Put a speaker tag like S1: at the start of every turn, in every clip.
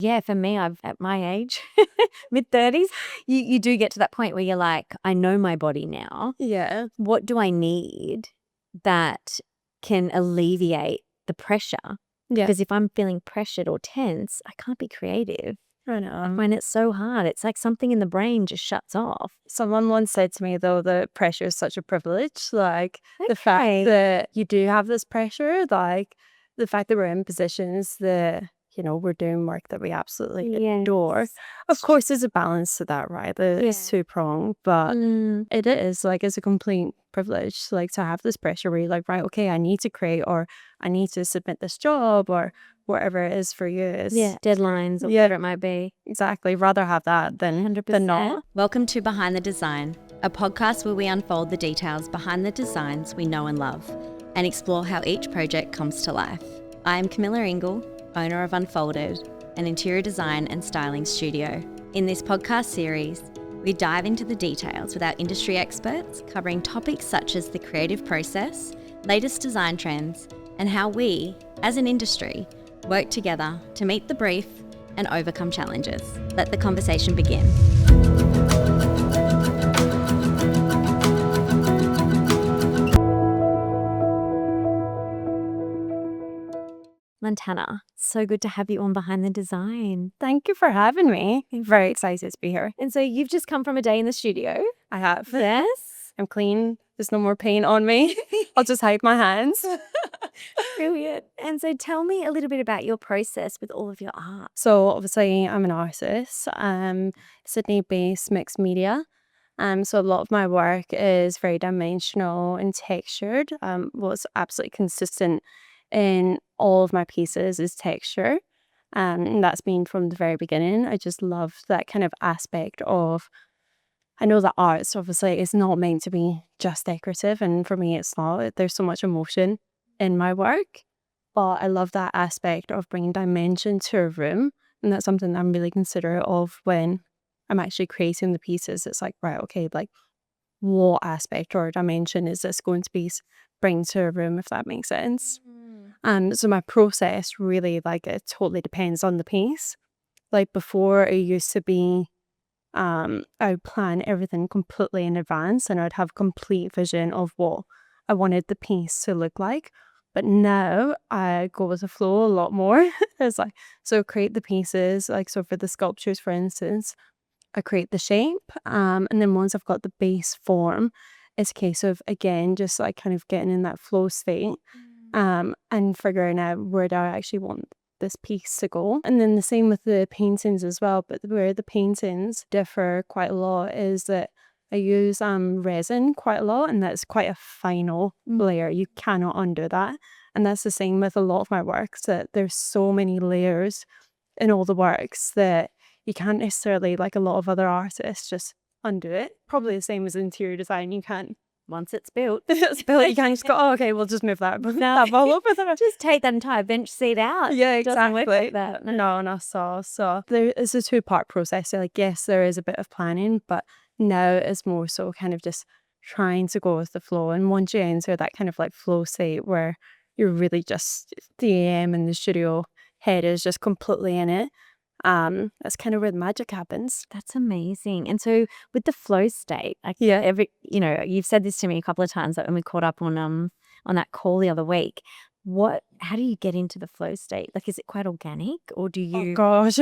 S1: Yeah, for me, I've at my age, mid-30s, you do get to that point where you're like, I know my body now.
S2: Yeah.
S1: What do I need that can alleviate the pressure?
S2: Yeah.
S1: Because if I'm feeling pressured or tense, I can't be creative.
S2: I know.
S1: I find it so hard. It's like something in the brain just shuts off.
S2: Someone once said to me, though, that pressure is such a privilege. Like, the fact
S1: Okay.
S2: that you do have this pressure, like, the fact that we're in positions that, we're doing work that we absolutely adore.
S1: Yes.
S2: Of course, there's a balance to that, right? It's two-pronged, but it is, like, it's a complete privilege, like, to have this pressure where you're like, right, okay, I need to create, or I need to submit this job, or whatever it is for you.
S1: Yeah, deadlines or whatever it might be.
S2: Exactly. Rather have that than
S1: 100%.
S2: not.
S3: Welcome to Behind the Design, a podcast where we unfold the details behind the designs we know and love and explore how each project comes to life. I am Camilla Ingle, owner of Unfolded, an interior design and styling studio. In this podcast series, we dive into the details with our industry experts, covering topics such as the creative process, latest design trends, and how we, as an industry, work together to meet the brief and overcome challenges. Let the conversation begin.
S1: Montana, so good to have you on Behind the Design.
S2: Thank you for having me. I'm very excited to be here.
S1: And so you've just come from a day in the studio.
S2: I have.
S1: Yes.
S2: I'm clean. There's no more paint on me. I'll just hide my hands.
S1: Brilliant. And so tell me a little bit about your process with all of your art.
S2: So obviously I'm an artist, Sydney-based mixed media. So a lot of my work is very dimensional and textured. What's absolutely consistent in all of my pieces is texture. And that's been from the very beginning. I just love that kind of aspect of, I know that arts obviously is not meant to be just decorative, and for me it's not. There's so much emotion in my work, but I love that aspect of bringing dimension to a room, and that's something I'm really considerate of when I'm actually creating the pieces. It's like, right, okay, like, what aspect or dimension is this going to be bring to a room, if that makes sense? So my process really, like, it totally depends on the piece. Like, before, it used to be I would plan everything completely in advance, and I'd have complete vision of what I wanted the piece to look like. But now I go with the flow a lot more. It's like, so create the pieces, like, so for the sculptures, for instance, I create the shape, and then once I've got the base form, it's a case of, again, just like kind of getting in that flow state, and figuring out where do I actually want this piece to go. And then the same with the paintings as well, but where the paintings differ quite a lot is that I use resin quite a lot, and that's quite a final layer. You cannot undo that. And that's the same with a lot of my works, that there's so many layers in all the works that you can't necessarily, like a lot of other artists, just undo it. Probably the same as interior design. You can't,
S1: Once it's built,
S2: you can't just go, oh, okay, we'll just move that. That all over there.
S1: just take that entire bench seat out.
S2: Yeah,
S1: It doesn't work
S2: exactly.
S1: like that.
S2: No, not so. So there is a two-part process. So, like, yes, there is a bit of planning, but now it's more so kind of just trying to go with the flow. And once you enter that kind of like flow state where you're really just, the AM in the studio head is just completely in it, that's kind of where the magic happens.
S1: That's amazing. And so with the flow state, like,
S2: Yeah.
S1: you've said this to me a couple of times, like when we caught up on that call the other week. How do you get into the flow state? Like, is it quite organic, or do
S2: Oh
S1: you?
S2: gosh,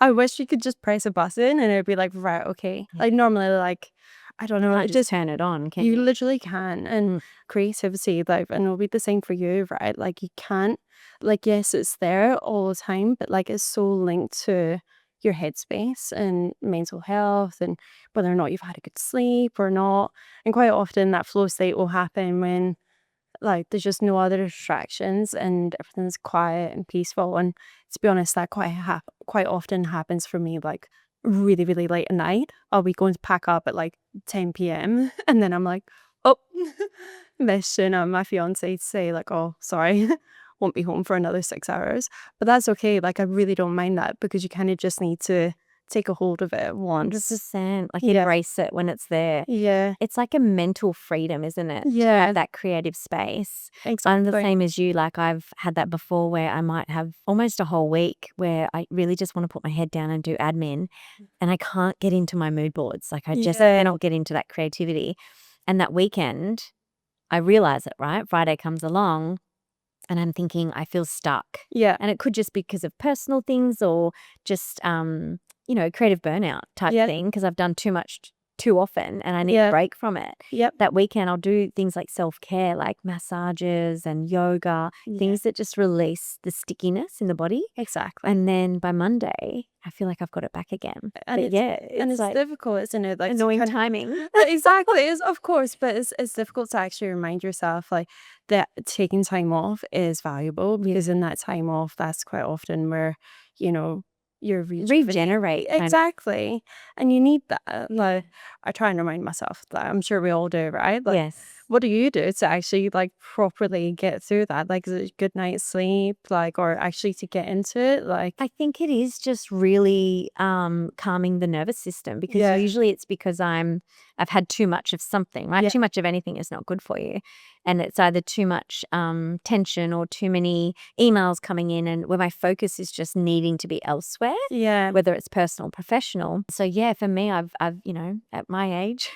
S2: I wish you could just press a button and it'd be like, right, okay. Like, normally, like, I don't know,
S1: Can't
S2: it
S1: just
S2: just,
S1: turn it on, can
S2: you
S1: you?
S2: literally can. And creativity, like, and it'll be the same for you, right? Like, you can't, like, yes, it's there all the time, but like, it's so linked to your headspace and mental health and whether or not you've had a good sleep or not. And quite often that flow state will happen when, like, there's just no other distractions and everything's quiet and peaceful. And to be honest, that quite often happens for me, like, really, really late at night. I'll be going to pack up at like 10 p.m. and then I'm like, oh, messaging my fiance to say, like, oh, sorry, won't be home for another 6 hours. But that's okay. Like, I really don't mind that, because you kind of just need to take a hold of it once.
S1: 100%. Like
S2: Yeah.
S1: embrace it when it's there.
S2: Yeah.
S1: It's like a mental freedom, isn't it? To
S2: Yeah.
S1: have that creative space.
S2: Exactly.
S1: I'm the same as you. Like I've had that before where I might have almost a whole week where I really just want to put my head down and do admin and I can't get into my mood boards. Like I just
S2: Yeah.
S1: cannot get into that creativity. And that weekend, I realize it, right? Friday comes along and I'm thinking I feel stuck.
S2: Yeah.
S1: And it could just be because of personal things or just, creative burnout type
S2: Yeah.
S1: thing because I've done too much too often and I need
S2: Yeah.
S1: a break from it.
S2: Yep.
S1: That weekend, I'll do things like self-care, like massages and yoga, things that just release the stickiness in the body.
S2: Exactly.
S1: And then by Monday, I feel like I've got it back again.
S2: And
S1: But
S2: it's
S1: like
S2: difficult, isn't it? Like to
S1: annoying
S2: kind of-
S1: timing.
S2: Exactly, is of course, but it's difficult to actually remind yourself like that taking time off is valuable because in that time off, that's quite often where you're
S1: Regenerate.
S2: Exactly, and you need that. Like I try and remind myself that. I'm sure we all do, right? Like,
S1: Yes.
S2: what do you do to actually like properly get through that? Like, is it a good night's sleep, like, or actually to get into it? Like,
S1: I think it is just really calming the nervous system because
S2: Yeah.
S1: usually it's because I've had too much of something, right?
S2: Yeah.
S1: Too much of anything is not good for you. And it's either too much tension or too many emails coming in and where my focus is just needing to be elsewhere,
S2: yeah,
S1: whether it's personal or professional. So yeah, for me, I've at my age,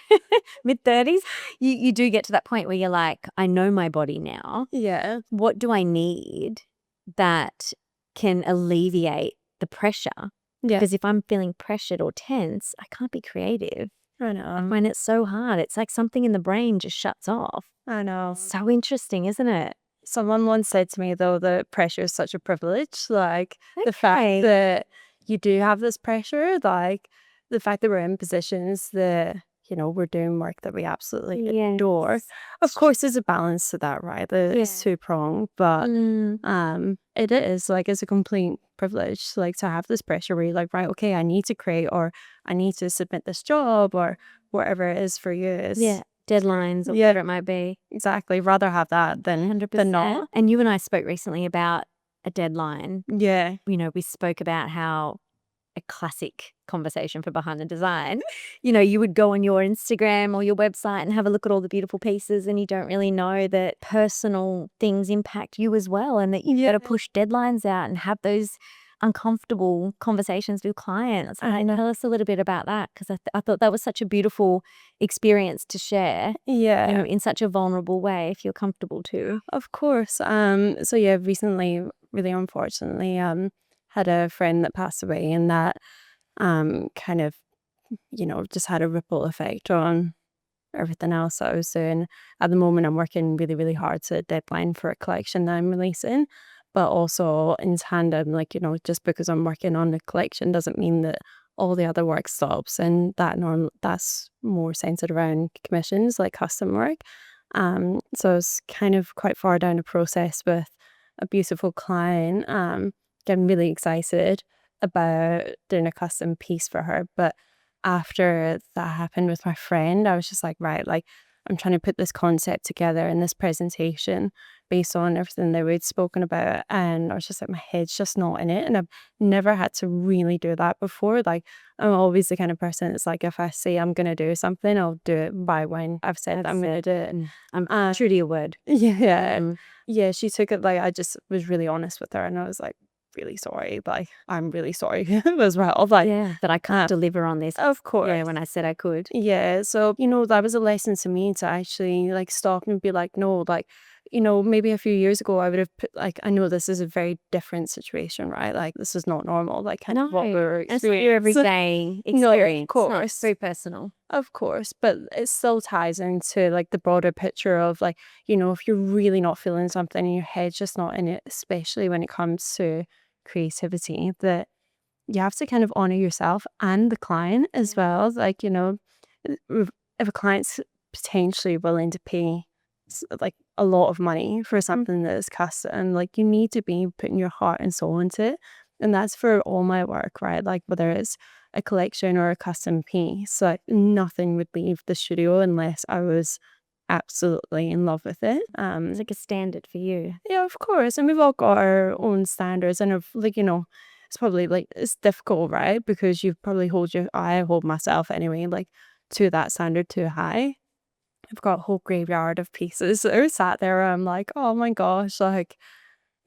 S1: mid-30s, you do get to that point where you're like, I know my body now.
S2: yeah,
S1: What do I need that can alleviate the pressure?
S2: yeah.
S1: Because if I'm feeling pressured or tense, I can't be creative.
S2: I
S1: I
S2: know,
S1: find it so hard. It's like something in the brain just shuts off.
S2: I know.
S1: So interesting, isn't it?
S2: Someone once said to me though that pressure is such a privilege. Like the
S1: Okay.
S2: fact that you do have this pressure, like the fact that we're in positions that we're doing work that we absolutely adore.
S1: Yes.
S2: Of course, there's a balance to that, right? That it's
S1: Yeah.
S2: two-pronged, but
S1: Mm.
S2: it is like it's a complete privilege, like to have this pressure where you're like, right, okay, I need to create or I need to submit this job or whatever it is for you. It's,
S1: Yeah. Deadlines or
S2: Yeah.
S1: whatever it might be.
S2: exactly. Rather have that than
S1: 100%.
S2: not.
S1: And you and I spoke recently about a deadline.
S2: Yeah.
S1: We spoke about how a classic conversation for behind the design. You would go on your Instagram or your website and have a look at all the beautiful pieces and you don't really know that personal things impact you as well and that you've got to push deadlines out and have those uncomfortable conversations with clients.
S2: I know.
S1: Tell us a little bit about that because I thought that was such a beautiful experience to share
S2: Yeah.
S1: in such a vulnerable way if you're comfortable to.
S2: Of course. So yeah, recently, really unfortunately, had a friend that passed away and that kind of, just had a ripple effect on everything else that I was doing. At the moment, I'm working really, really hard to a deadline for a collection that I'm releasing. But also in tandem, like, just because I'm working on the collection doesn't mean that all the other work stops. And that's more centered around commissions, like custom work. So it's kind of quite far down the process with a beautiful client. Getting really excited about doing a custom piece for her. But after that happened with my friend, I was just like, right, like I'm trying to put this concept together in this presentation based on everything that we'd spoken about. And I was just like, my head's just not in it. And I've never had to really do that before. Like, I'm always the kind of person that's like, if I say I'm going to do something, I'll do it by when I've said that I'm going to do it.
S1: And I'm true to your word.
S2: Yeah. Yeah. She took it like, I just was really honest with her. And I was like, really sorry. Like, I'm really sorry as well. Like,
S1: Yeah, that I can't deliver on this.
S2: of course.
S1: Yeah, when I said I could.
S2: Yeah, so that was a lesson to me to actually like stop and be like, no, like, maybe a few years ago I would have put like, I know this is a very different situation, right? Like this is not normal, like kind of what we're
S1: It's your
S2: experiencing.
S1: everyday
S2: No, of
S1: experience. It's not
S2: course.
S1: very personal.
S2: Of course, but it still ties into like the broader picture of like, if you're really not feeling something and your head's just not in it, especially when it comes to creativity, that you have to kind of honor yourself and the client as well. Like, if a client's potentially willing to pay like a lot of money for something that is custom, like you need to be putting your heart and soul into it. And that's for all my work, right? Like whether it's a collection or a custom piece, like nothing would leave the studio unless I was absolutely in love with it.
S1: It's like a standard for you.
S2: Yeah, of course. And we've all got our own standards and of like, it's probably like it's difficult, right? Because you probably I hold myself anyway, like to that standard too high. I've got a whole graveyard of pieces that are sat there. Where I'm like, oh my gosh, like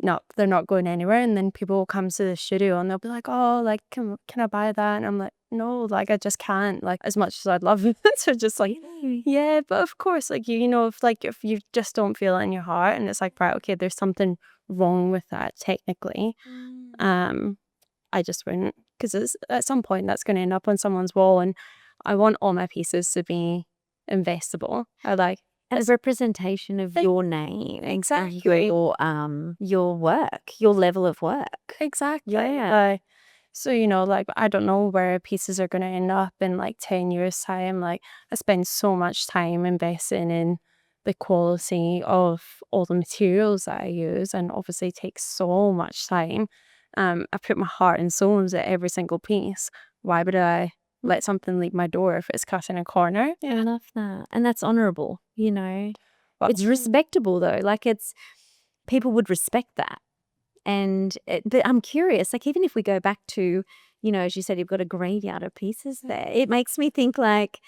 S2: no, they're not going anywhere. And then people will come to the studio and they'll be like, oh, like, can I buy that? And I'm like, no, like, I just can't, like, as much as I'd love it. So just like, yeah, but of course, like, you know, if you just don't feel it in your heart and it's like, right, okay, there's something wrong with that technically. I just wouldn't, because at some point that's going to end up on someone's wall, and I want all my pieces to be investable. I like
S1: a representation of your name,
S2: exactly
S1: your work, your level of work.
S2: exactly.
S1: Yeah.
S2: So, you know, like, I don't know where pieces are going to end up in like 10 years' time. Like, I spend so much time investing in the quality of all the materials that I use, and obviously it takes so much time. I put my heart and soul into every single piece. Why would I let something leave my door if it's cut in a corner?
S1: I love that. And that's honorable, you know.
S2: Well,
S1: It's respectable though. Like people would respect that. And but I'm curious, like even if we go back to, you know, as you said, you've got a graveyard of pieces there. It makes me think like,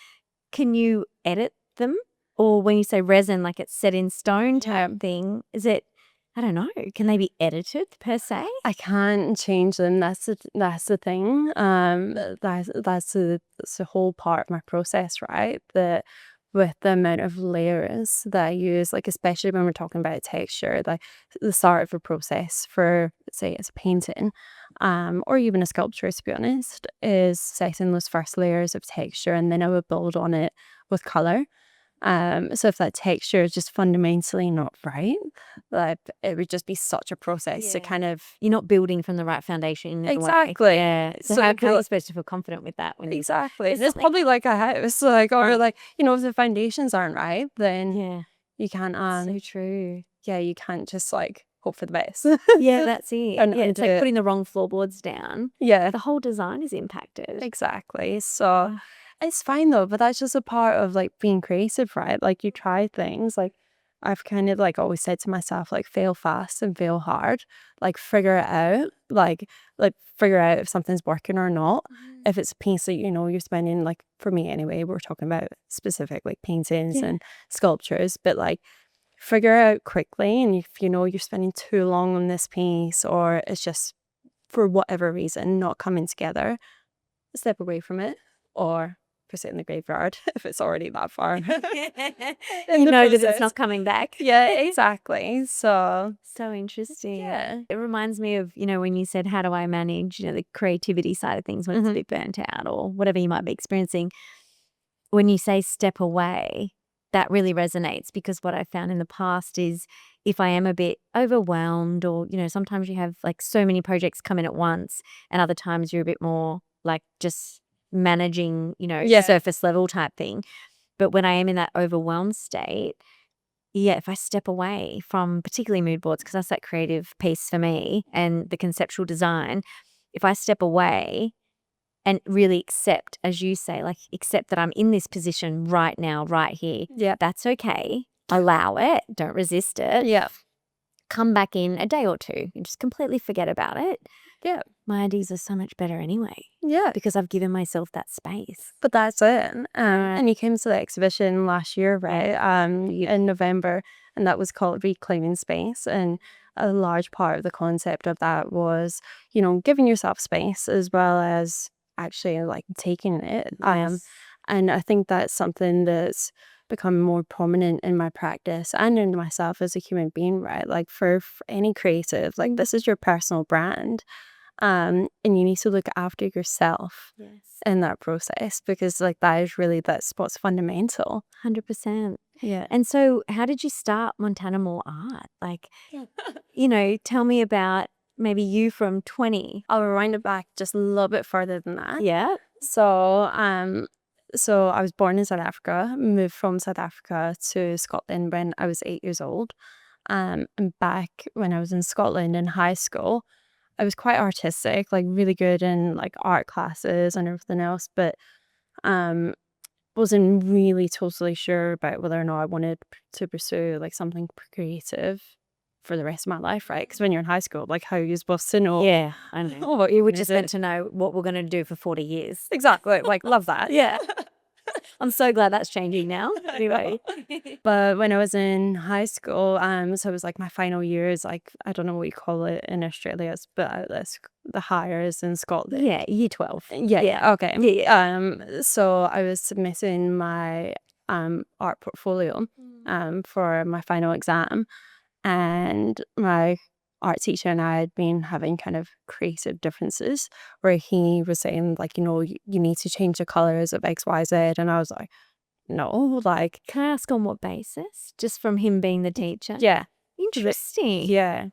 S1: can you edit them? Or when you say resin, like it's set in stone type thing, is it, I don't know, can they be edited per se?
S2: I can't change them. That's the thing. That's the whole part of my process, right? That with the amount of layers that I use, like especially when we're talking about texture, like the start of a process for, say, it's a painting, or even a sculpture, to be honest, is setting those first layers of texture, and then I would build on it with color. So if that texture is just fundamentally not right, like it would just be such a process to kind of
S1: You're not building from the right foundation in a way.
S2: exactly.
S1: Yeah. So
S2: So
S1: how
S2: I feel
S1: are you
S2: like-
S1: supposed to feel confident with that? When
S2: exactly.
S1: It's
S2: It's
S1: something-
S2: probably like a house, like or like, you know, if the foundations aren't right, then
S1: Yeah.
S2: you can't
S1: So true.
S2: yeah, you can't just like hope for the best.
S1: Yeah, that's it.
S2: And
S1: Yeah, it's
S2: do
S1: like
S2: it.
S1: putting the wrong floorboards down.
S2: Yeah,
S1: The whole design is impacted.
S2: exactly. So it's fine though, but that's just a part of like being creative, right? Like you try things, like I've kind of like always said to myself, like fail fast and fail hard, like figure it out, like figure out if something's working or not. If it's a piece that you know you're spending, like for me anyway, we're talking about specific like paintings and sculptures, but like figure out quickly, and if you know you're spending too long on this piece or it's just for whatever reason not coming together, step away from it or put it in the graveyard if it's already that far.
S1: You know that it's
S2: process.
S1: not coming back.
S2: Yeah, exactly. So
S1: So interesting.
S2: yeah.
S1: It reminds me of, you know, when you said, how do I manage, you know, the creativity side of things when it's a bit burnt out or whatever you might be experiencing. When you say step away, that really resonates, because what I found in the past is if I am a bit overwhelmed, or, you know, sometimes you have like so many projects come in at once, and other times you're a bit more like just managing, you know, surface level type thing. But when I am in that overwhelmed state, yeah, if I step away from particularly mood boards, because that's that creative piece for me and the conceptual design, if I step away and really accept, as you say, like accept that I'm in this position right now, right here.
S2: Yeah.
S1: That's okay. Allow it. Don't resist it.
S2: Yeah.
S1: Come back in a day or two and just completely forget about it.
S2: Yeah.
S1: My ideas are so much better anyway,
S2: Yeah.
S1: because I've given myself that space.
S2: But that's it. And you came to the exhibition last year, right? In November, and that was called Reclaiming Space. And a large part of the concept of that was, you know, giving yourself space as well as actually like taking it. And I think that's something that's become more prominent in my practice and in myself as a human being, right? Like for any creative, like this is your personal brand. And you need to look after yourself in that process, because like that's what's fundamental.
S1: 100%.
S2: Yeah.
S1: And so how did you start Montanimal art? Like, you know, tell me about maybe you from 20.
S2: I'll rewind it back just a little bit further than that.
S1: Yeah.
S2: So I was born in South Africa, moved from South Africa to Scotland when I was 8 years old. And back when I was in Scotland in high school, I was quite artistic, like really good in like art classes and everything else, but wasn't really totally sure about whether or not I wanted to pursue like something creative for the rest of my life, right? Because when you're in high school, like, how are you supposed to know?
S1: Yeah, I know.
S2: Oh, what
S1: You were
S2: gonna
S1: just
S2: do?
S1: meant to know what we're going to do for 40 years.
S2: Exactly. Like, love that.
S1: Yeah. I'm so glad that's changing now. Anyway.
S2: But when I was in high school, so it was like my final years, like, I don't know what you call it in Australia, but the hires in Scotland.
S1: Yeah, year 12.
S2: Yeah. Okay.
S1: Yeah.
S2: So I was submitting my art portfolio for my final exam, and my art teacher and I had been having kind of creative differences where he was saying, like, you need to change the colors of XYZ, and I was like, no, like,
S1: Can I ask on what basis? Just from him being the teacher?
S2: yeah,
S1: Interesting.
S2: yeah,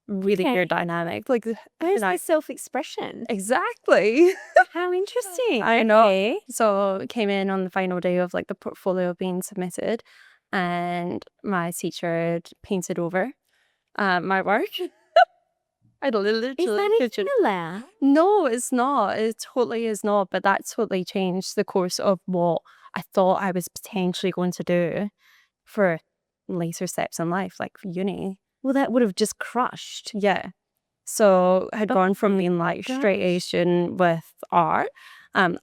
S2: really
S1: Okay.
S2: weird dynamic. Like,
S1: Where's
S2: and I
S1: the self-expression?
S2: exactly.
S1: How interesting.
S2: I know.
S1: Okay.
S2: So it came in on the final day of like the portfolio being submitted, and my teacher had painted over my work. I literally
S1: Is that
S2: could
S1: even allowed?
S2: No, it's not. It totally is not. But that totally changed the course of what I thought I was potentially going to do for later steps in life, like uni.
S1: Well, that would have just crushed.
S2: Yeah. So I had
S1: Oh
S2: gone from
S1: my
S2: being like straight A
S1: gosh.
S2: student with art,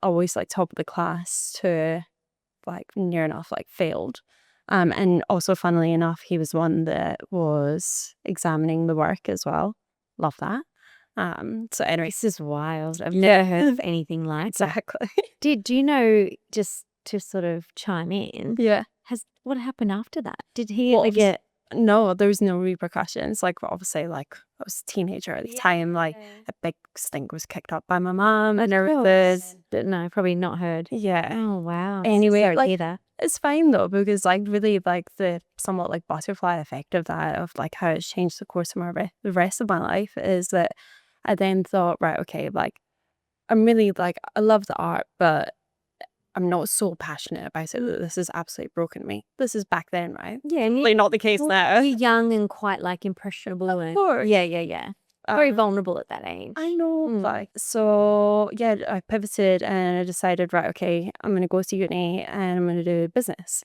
S2: always like top of the class, to like near enough like failed. And also, funnily enough, he was one that was examining the work as well. Love that. So anyway,
S1: This is wild. I've never heard of anything like that.
S2: exactly.
S1: Do you know, just to sort of chime in,
S2: Yeah.
S1: what happened after that? Did he
S2: Well,
S1: ever get
S2: No, there was no repercussions. Like, obviously, like, I was a teenager at the time. Like, a big stink was kicked up by my mom and everything.
S1: But no, probably not heard.
S2: Yeah.
S1: Oh wow.
S2: Anyway,
S1: Sorry to
S2: like,
S1: hear that.
S2: it's fine though, because like really like the somewhat like butterfly effect of that, of like how it's changed the course of the rest of my life, is that I then thought, right, okay, like, I'm really like, I love the art, but I'm not so passionate about it that this has absolutely broken me. This is back then, right?
S1: Yeah, and
S2: Like, not the case now.
S1: you're young and quite like impressionable.
S2: Of
S1: and
S2: course.
S1: Yeah. Very
S2: Um,
S1: vulnerable at that age.
S2: I know.
S1: Mm.
S2: Like, so yeah, I pivoted and I decided, right, okay, I'm going to go to uni and I'm going to do business.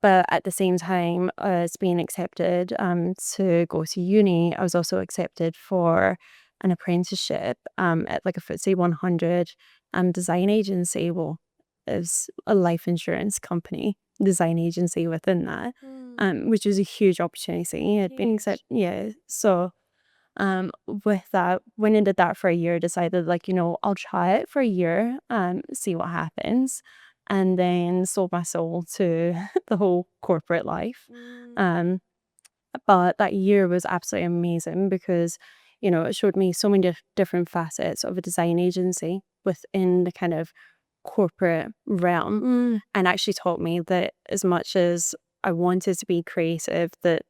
S2: But at the same time as being accepted to go to uni, I was also accepted for an apprenticeship at like a FTSE 100 design agency. Well, it was a life insurance company design agency within that, which was a huge opportunity. It had been accepted, yeah. So with that, went into that for a year, decided, like, I'll try it for a year, see what happens, and then sold my soul to the whole corporate life. But that year was absolutely amazing because, it showed me so many different facets of a design agency within the kind of corporate realm, and actually taught me that as much as I wanted to be creative, that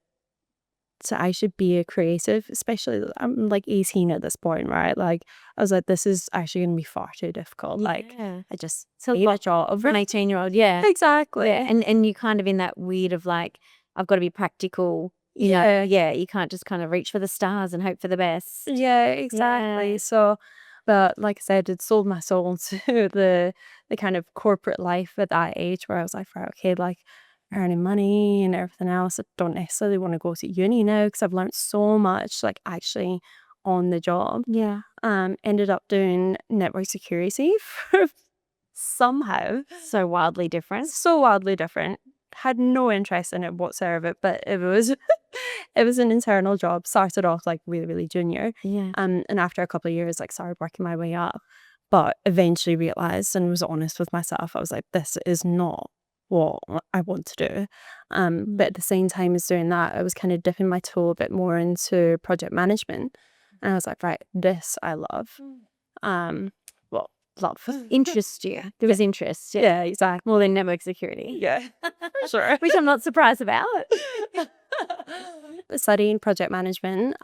S2: so I should be a creative, especially I'm like 18 at this point, right? Like, I was like, this is actually going to be far too difficult. Like,
S1: Yeah.
S2: I just
S1: So
S2: hate my job.
S1: for an 18-year-old, yeah.
S2: Exactly.
S1: Yeah. And you kind of in that weird of like, I've got to be practical. You know, you can't just kind of reach for the stars and hope for the best.
S2: Yeah, exactly.
S1: Yeah.
S2: So, but like I said, it sold my soul to the kind of corporate life at that age, where I was like, right, okay, like, earning money and everything else. I don't necessarily want to go to uni now because I've learned so much, like, actually on the job.
S1: Yeah.
S2: Ended up doing network security for somehow
S1: So wildly different.
S2: so wildly different. Had no interest in it whatsoever, but it was it was an internal job. Started off like really, really junior.
S1: Yeah.
S2: And after a couple of years, like, started working my way up. But eventually realized and was honest with myself. I was like, this is not what I want to do. But at the same time as doing that, I was kind of dipping my toe a bit more into project management. And I was like, right, this I love. Well, love.
S1: Interest you. There was interest.
S2: Yeah, exactly.
S1: More than network security.
S2: Yeah, for sure.
S1: Which I'm not surprised about.
S2: Studying project management,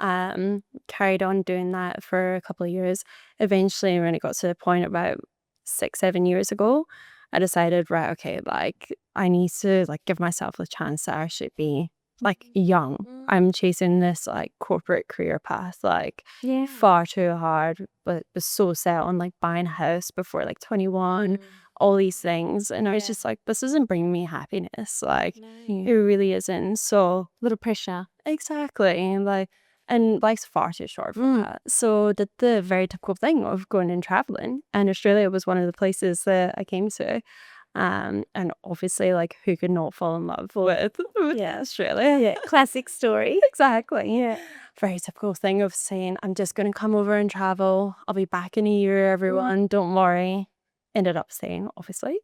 S2: carried on doing that for a couple of years. Eventually, when it got to the point about 6-7 years ago, I decided, right, okay, like, I need to like give myself the chance to actually be like young. I'm chasing this like corporate career path, like,
S1: Yeah.
S2: far too hard, but was so set on like buying a house before like 21, all these things. And I was just like, this isn't bringing me happiness. Like, it really isn't. So,
S1: Little pressure.
S2: exactly. And life's far too short for that. So, did the very typical thing of going and traveling. And Australia was one of the places that I came to. And obviously, like, who could not fall in love with Australia?
S1: Yeah, classic story.
S2: Exactly. Yeah. Very typical thing of saying, I'm just going to come over and travel. I'll be back in a year, everyone. Don't worry. Ended up staying, obviously.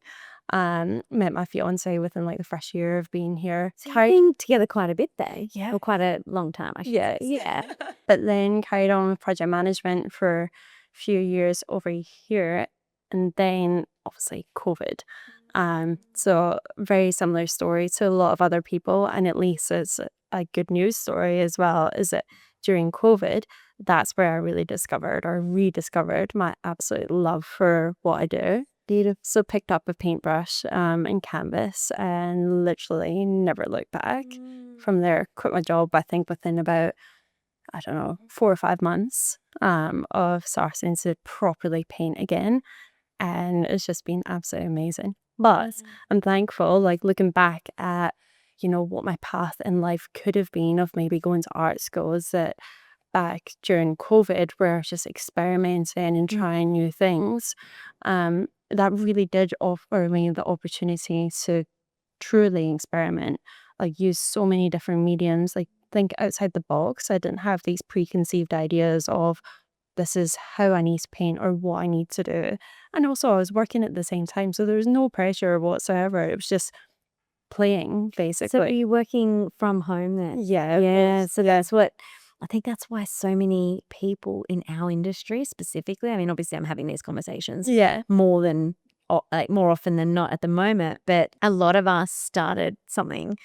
S2: Met my fiance within like the first year of being here.
S1: So you've been together quite a bit there.
S2: Yeah.
S1: Or quite a long time, I should say. Yeah.
S2: But then carried on with project management for a few years over here. And then obviously COVID. So very similar story to a lot of other people, and at least it's a good news story as well, is that during COVID, that's where I really discovered or rediscovered my absolute love for what I do. So picked up a paintbrush and canvas and literally never looked back. From there, quit my job, I think within about, I don't know, 4 or 5 months of starting to properly paint again. And it's just been absolutely amazing. But I'm thankful, like looking back at, what my path in life could have been of maybe going to art schools, that back during COVID where I was just experimenting and trying new things, that really did offer me the opportunity to truly experiment, like use so many different mediums, like think outside the box. I didn't have these preconceived ideas of this is how I need to paint or what I need to do. And also I was working at the same time, so there was no pressure whatsoever. It was just playing, basically.
S1: So were you working from home then?
S2: Yeah.
S1: Yeah. So that's what, I think that's why so many people in our industry specifically, I mean, obviously I'm having these conversations more often than not at the moment, but a lot of us started something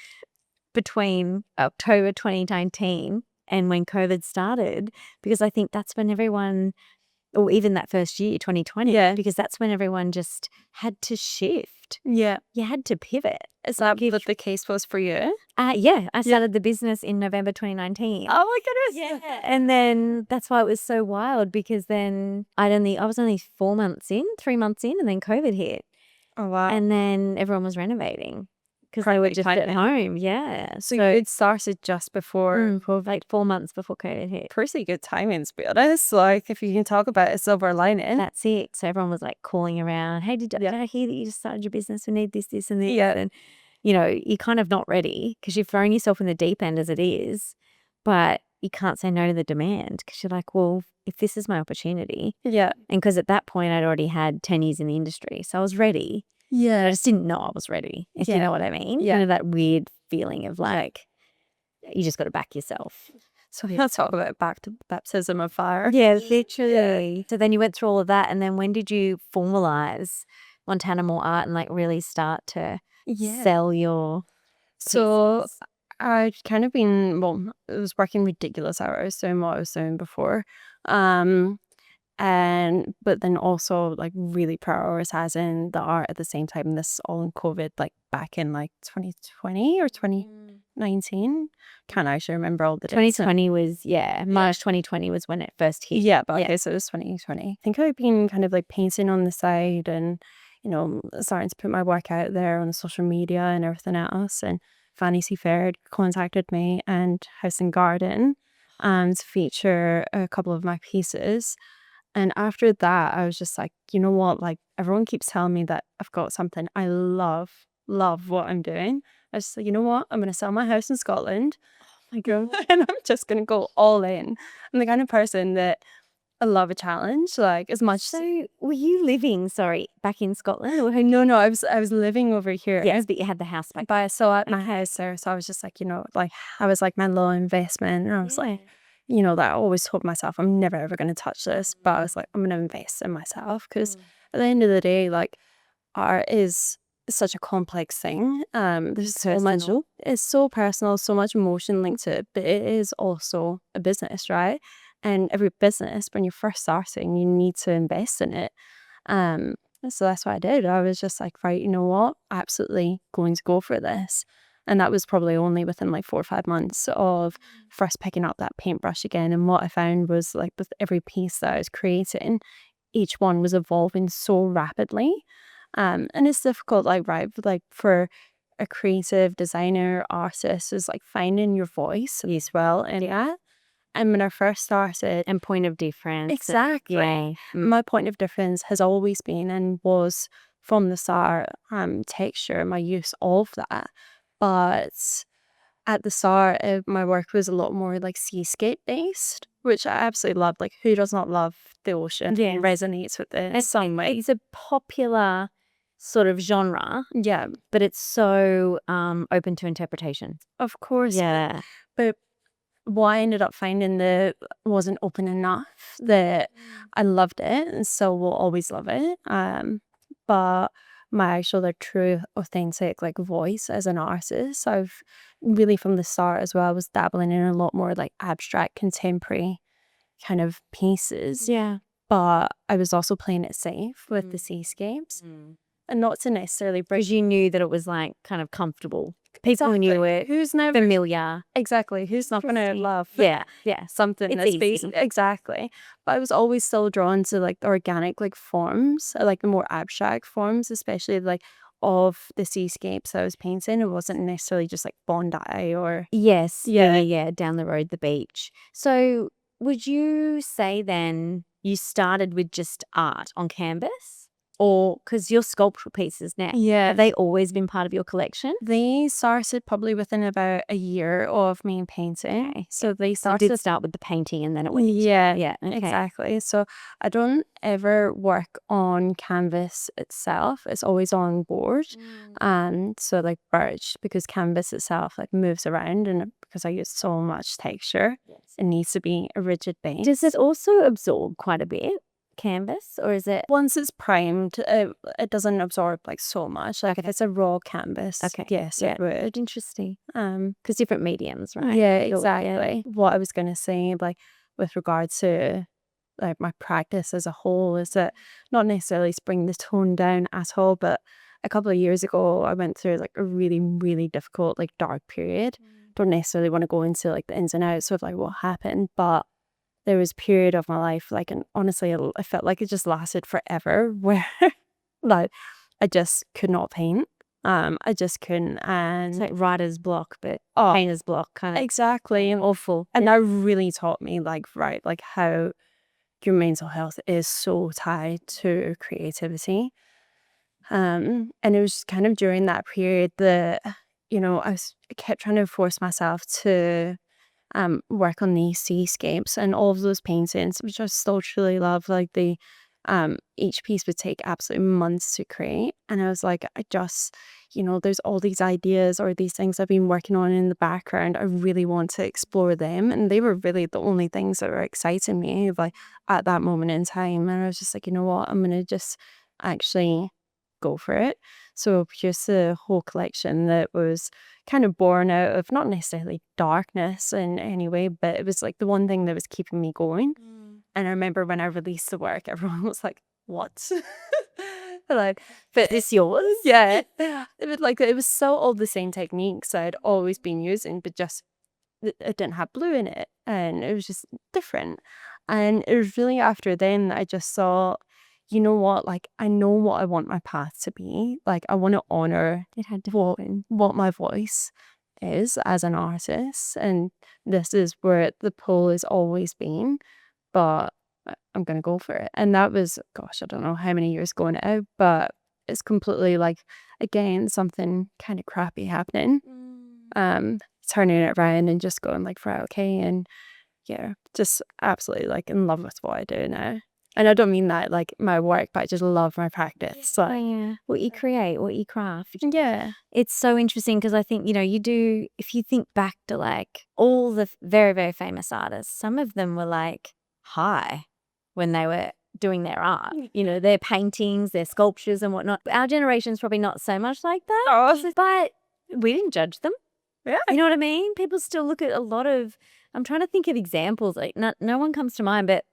S1: between October 2019 and when COVID started, because I think that's when everyone, or even that first year, 2020, because that's when everyone just had to shift.
S2: Yeah.
S1: You had to pivot.
S2: Is that what the case was for you?
S1: Yeah. I started the business in November 2019.
S2: Oh my goodness.
S1: Yeah. And then that's why it was so wild, because then I was only 4 months in, 3 months in, and then COVID hit.
S2: Oh wow.
S1: And then everyone was renovating because they were just at home. Yeah.
S2: So it started just before
S1: like 4 months before COVID hit.
S2: Pretty good timing, to be honest. Like, if you can talk about a silver lining.
S1: That's it. So everyone was like calling around, hey, did I hear that you just started your business? We need this, this, and this.
S2: Yeah.
S1: And, you're kind of not ready because you've thrown yourself in the deep end as it is, but you can't say no to the demand because you're like, well, if this is my opportunity.
S2: Yeah.
S1: And because at that point I'd already had 10 years in the industry. So I was ready.
S2: Yeah.
S1: I just didn't know I was ready, if you know what I mean.
S2: Yeah.
S1: Kind of that weird feeling of like, you just got to back yourself.
S2: So let's talk about back to baptism of fire.
S1: Yeah, literally. Yeah. So then you went through all of that, and then when did you formalize Montanimal art and like really start to sell your
S2: So
S1: pieces?
S2: I'd kind of been, I was working ridiculous hours doing what I was doing before. But then also like really prioritizing the art at the same time. This all in COVID, like back in like 2020 or 2019. Can't actually remember all the dates.
S1: 2020 was, March 2020 was when it first hit.
S2: Yeah, but okay, so it was 2020. I think I've been kind of like painting on the side and, starting to put my work out there on social media and everything else. And Vanity Fair had contacted me and House and Garden to feature a couple of my pieces. And after that, I was just like, you know what? Like, everyone keeps telling me that I've got something. I love what I'm doing. I was just like, you know what? I'm going to sell my house in Scotland. And I'm just going to go all in. I'm the kind of person that I love a challenge, like as much.
S1: So were you living, back in Scotland? Or
S2: No, I was living over here.
S1: Yes, but you had the house back.
S2: But I still had my house there. So I was just like, like I was like my little investment. And I was like, that I always told myself I'm never ever going to touch this, but I was like, I'm going to invest in myself because at the end of the day, like art is such a complex thing. There's so much, it's so personal, so much emotion linked to it, but it is also a business, right? And every business, when you're first starting, you need to invest in it. So that's what I did. I was just like, right, you know what? Absolutely going to go for this. And that was probably only within like 4 or 5 months of first picking up that paintbrush again. And what I found was like with every piece that I was creating, each one was evolving so rapidly. And it's difficult, like, right, like for a creative designer artist is like finding your voice as well in that. And when I first started,
S1: And point of difference.
S2: exactly,
S1: Yeah.
S2: my point of difference has always been and was from the start texture, my use of that. But at the start, my work was a lot more like seascape based, which I absolutely loved. Like, who does not love the ocean?
S1: Yes.
S2: It resonates with it in some way.
S1: It's a popular sort of genre,
S2: Yeah,
S1: but it's so open to interpretation.
S2: of course.
S1: Yeah.
S2: But what I ended up finding that wasn't open enough that I loved it and so will always love it. But my actual like true authentic like voice as an artist, I've really from the start as well was dabbling in a lot more like abstract contemporary kind of pieces.
S1: Yeah.
S2: But I was also playing it safe with the seascapes and not to necessarily bring
S1: Because you knew that it was like kind of comfortable. People knew it.
S2: who's never
S1: Familiar.
S2: exactly who's not gonna love
S1: Yeah. Yeah.
S2: something
S1: It's
S2: that's
S1: easy.
S2: based exactly. But I was always still drawn to like the organic like forms, like the more abstract forms, especially like of the seascapes I was painting. It wasn't necessarily just like Bondi or
S1: Yes.
S2: Yeah.
S1: Yeah. Down the road, the beach. So would you say then you started with just art on canvas? Or because your sculptural pieces now,
S2: Yeah.
S1: have they always been part of your collection?
S2: They started probably within about a year of me painting. So they
S1: So it
S2: started
S1: did start with the painting and then it went.
S2: Yeah,
S1: Yeah. Okay.
S2: exactly. So I don't ever work on canvas itself. It's always on board. And so like birch, because canvas itself like moves around and because I use so much texture, it needs to be a rigid base.
S1: Does it also absorb quite a bit, canvas, or is it?
S2: Once it's primed, it doesn't absorb like so much. Like if it's a raw canvas,
S1: Okay.
S2: yes,
S1: Yeah.
S2: it would.
S1: Interesting. Because different mediums, right?
S2: Yeah,
S1: You'll-
S2: exactly. What I was gonna say, like with regard to like my practice as a whole, is that not necessarily to bring the tone down at all, but a couple of years ago, I went through like a really, really difficult like dark period. Don't necessarily want to go into like the ins and outs of like what happened, but there was a period of my life, like, and honestly, I felt like it just lasted forever, where like I just could not paint. I just couldn't, and
S1: It's like writer's block, but
S2: oh,
S1: painter's block, kind of
S2: exactly, and
S1: awful.
S2: and that really taught me like right, like how your mental health is so tied to creativity. And it was kind of during that period that I kept trying to force myself to work on these seascapes and all of those paintings, which I still truly love. Like each piece would take absolute months to create, and I was like, I just, there's all these ideas or these things I've been working on in the background. I really want to explore them, and they were really the only things that were exciting me, like at that moment in time. And I was just like, you know what, I'm gonna just actually go for it. So just a whole collection that was kind of born out of not necessarily darkness in any way, but it was like the one thing that was keeping me going. And I remember when I released the work, everyone was like, "What?" Like, but
S1: Is this yours?
S2: yeah, it was so all the same techniques I'd always been using, but just it didn't have blue in it, and it was just different. And it was really after then that I just saw, you know what, like I know what I want my path to be. Like I want to honor
S1: It had to
S2: what my voice is as an artist, and this is where the pull has always been. But I'm gonna go for it, and that was, gosh, I don't know how many years ago now, but it's completely like again something kind of crappy happening. Turning it around and just going like, right, okay, and yeah, just absolutely like in love with what I do now. And I don't mean that like my work, but I just love my practice.
S1: Oh,
S2: Like,
S1: yeah. What you create, what you craft.
S2: yeah,
S1: It's so interesting because I think, you do, if you think back to like all the very, very famous artists, some of them were like high when they were doing their art, their paintings, their sculptures and whatnot. Our generation's probably not so much like that,
S2: oh,
S1: but we didn't judge them.
S2: yeah,
S1: You know what I mean? People still look at a lot of, I'm trying to think of examples, like no one comes to mind, but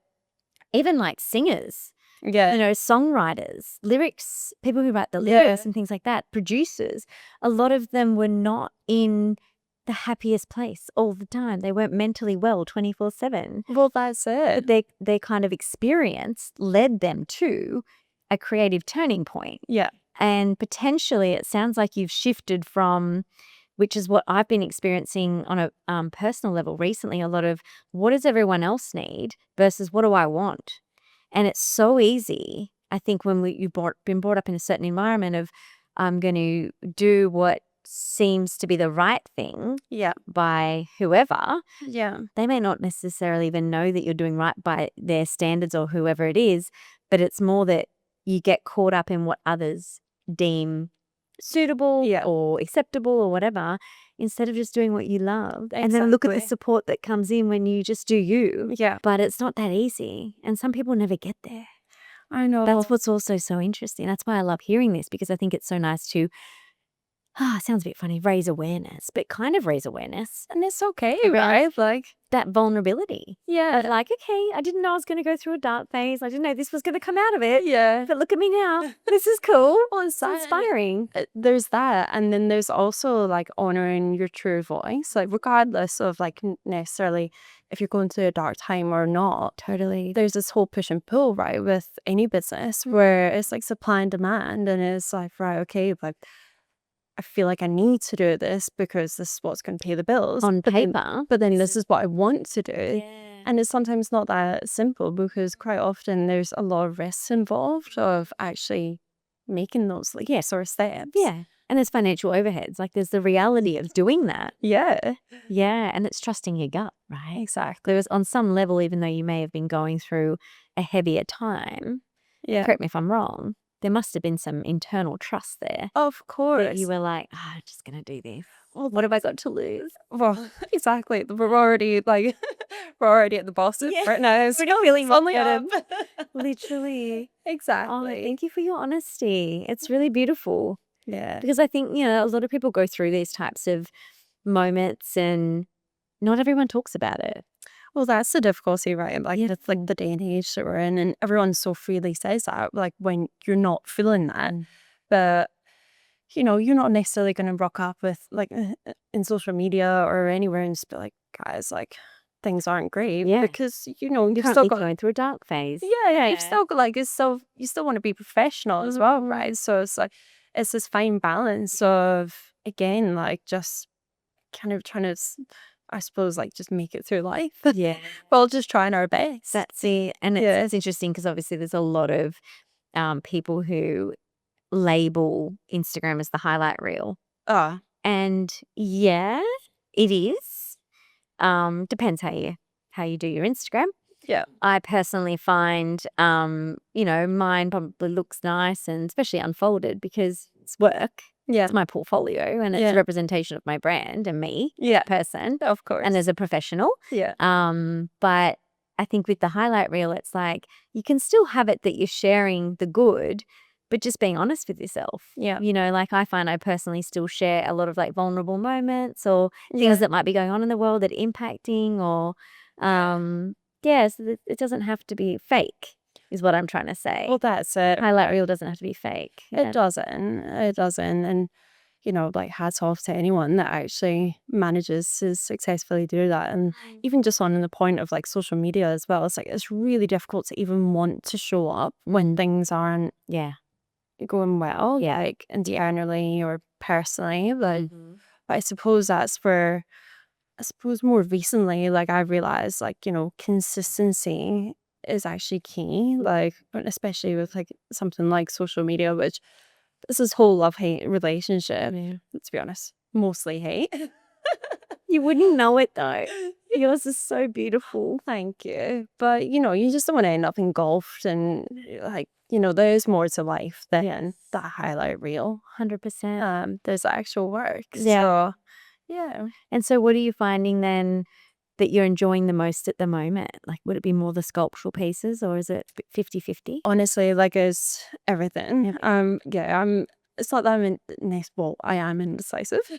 S1: even like singers,
S2: yeah,
S1: songwriters, lyrics, people who write the
S2: Yeah.
S1: lyrics and things like that, producers, a lot of them were not in the happiest place all the time. They weren't mentally well 24/7.
S2: Well, that's it.
S1: But their kind of experience led them to a creative turning point.
S2: Yeah,
S1: And potentially it sounds like you've shifted from, which is what I've been experiencing on a personal level recently, a lot of what does everyone else need versus what do I want? And it's so easy, I think, when you've been brought up in a certain environment of I'm going to do what seems to be the right thing
S2: Yeah.
S1: by whoever.
S2: Yeah.
S1: They may not necessarily even know that you're doing right by their standards or whoever it is, but it's more that you get caught up in what others deem suitable
S2: Yeah.
S1: or acceptable or whatever, instead of just doing what you love. And then look at the
S2: Exactly.
S1: support that comes in when you just do you.
S2: Yeah.
S1: But it's not that easy. And some people never get there.
S2: I know.
S1: That's what's also so interesting. That's why I love hearing this, because I think it's so nice to, sounds a bit funny, raise awareness, but kind of raise awareness.
S2: And it's okay,
S1: Around
S2: right? Like,
S1: that vulnerability.
S2: yeah.
S1: Like, okay, I didn't know I was going to go through a dark phase. I didn't know this was going to come out of it.
S2: Yeah.
S1: But look at me now. This is cool.
S2: Well,
S1: It's inspiring.
S2: There's that. And then there's also like honoring your true voice, like regardless of like necessarily if you're going through a dark time or not.
S1: Totally.
S2: There's this whole push and pull, right, with any business where it's like supply and demand, and it's like, right, okay, like I feel like I need to do this because this is what's going to pay the bills.
S1: On
S2: But then-
S1: paper.
S2: But then this is what I want to do.
S1: Yeah.
S2: And it's sometimes not that simple, because quite often there's a lot of risks involved of actually making those like sort of steps.
S1: Yeah. And there's financial overheads. Like there's the reality of doing that.
S2: Yeah.
S1: Yeah. And it's trusting your gut, right?
S2: Exactly.
S1: There was on some level, even though you may have been going through a heavier time,
S2: Yeah.
S1: correct me if I'm wrong, there must have been some internal trust there.
S2: Of
S1: That
S2: course.
S1: you were like, I'm just going to do this. Well, what have I got to lose?
S2: Well, exactly. We're already like we're already at the bosses right now.
S1: We're not really
S2: only
S1: bottom.
S2: up.
S1: Literally. Oh,
S2: Exactly.
S1: thank you for your honesty. It's really beautiful.
S2: Yeah.
S1: Because I think, a lot of people go through these types of moments and not everyone talks about it.
S2: Well, that's the difficulty, right? Like it's like the day and age that we're in, and everyone so freely says that, like when you're not feeling that. But you're not necessarily going to rock up with like in social media or anywhere and just be like, guys, like things aren't great.
S1: Yeah.
S2: Because you've
S1: You're
S2: still
S1: still
S2: got
S1: going through a dark phase.
S2: yeah, you've still got like you still want to be professional as well, right? So it's like it's this fine balance of, again, like just kind of trying to I suppose like just make it through life.
S1: Yeah.
S2: We're all just trying our best.
S1: That's it. And it's interesting because obviously there's a lot of people who label Instagram as the highlight reel.
S2: Ah,
S1: And yeah, it is. Depends how you do your Instagram.
S2: yeah.
S1: I personally find, mine probably looks nice, and especially unfolded because it's work.
S2: Yeah.
S1: It's my portfolio and it's
S2: Yeah.
S1: a representation of my brand and me,
S2: Yeah.
S1: person,
S2: Of course.
S1: and as a professional.
S2: yeah.
S1: But I think with the highlight reel, it's like you can still have it that you're sharing the good, but just being honest with yourself.
S2: Yeah.
S1: Like I find I personally still share a lot of like vulnerable moments or
S2: Yeah.
S1: things that might be going on in the world that are impacting or, so that it doesn't have to be fake is what I'm trying to say.
S2: Well, that's it.
S1: Highlight reel doesn't have to be fake.
S2: It doesn't. It doesn't. And, like hats off to anyone that actually manages to successfully do that. And even just on the point of like social media as well, it's like it's really difficult to even want to show up when things aren't
S1: Yeah.
S2: going well,
S1: Yeah.
S2: like internally or personally. But I suppose that's where, more recently, like I realized, like, consistency is actually key, like, especially with like something like social media, which is this whole love-hate relationship, let's be honest, mostly hate.
S1: You wouldn't know it though. Yours is so beautiful.
S2: Thank you. But, you just don't want to end up engulfed and like, there's more to life than that highlight reel.
S1: 100%.
S2: There's actual work.
S1: Yeah.
S2: So, yeah.
S1: And so what are you finding then that you're enjoying the most at the moment? Like, would it be more the sculptural pieces or is it 50-50?
S2: Honestly, like it's everything. It's not that I am indecisive.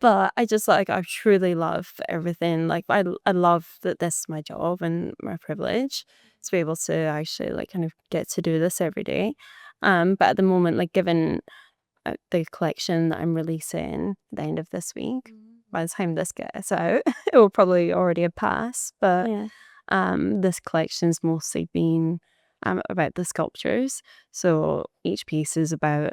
S2: But I just I truly love everything. Like I love that this is my job and my privilege to be able to actually like kind of get to do this every day. But at the moment, like given the collection that I'm releasing at the end of this week, by the time this gets out, it will probably already have passed. But this collection's mostly been about the sculptures. So each piece is about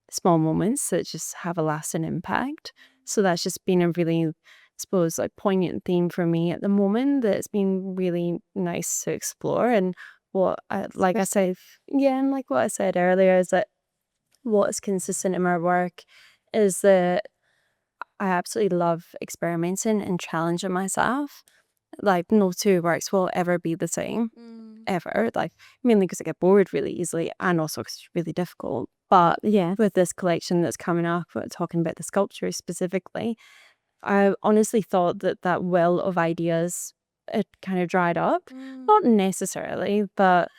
S2: small moments that just have a lasting impact. So that's just been a really, I suppose, like poignant theme for me at the moment that's been really nice to explore. And like I said, yeah, and like what I said earlier is that what is consistent in my work is that I absolutely love experimenting and challenging myself. Like no two works will ever be the same, ever. Like mainly because I get bored really easily and also 'cause it's really difficult. But
S1: Yeah.
S2: with this collection that's coming up, talking about the sculpture specifically, I honestly thought that that well of ideas it kind of dried up. Not necessarily, but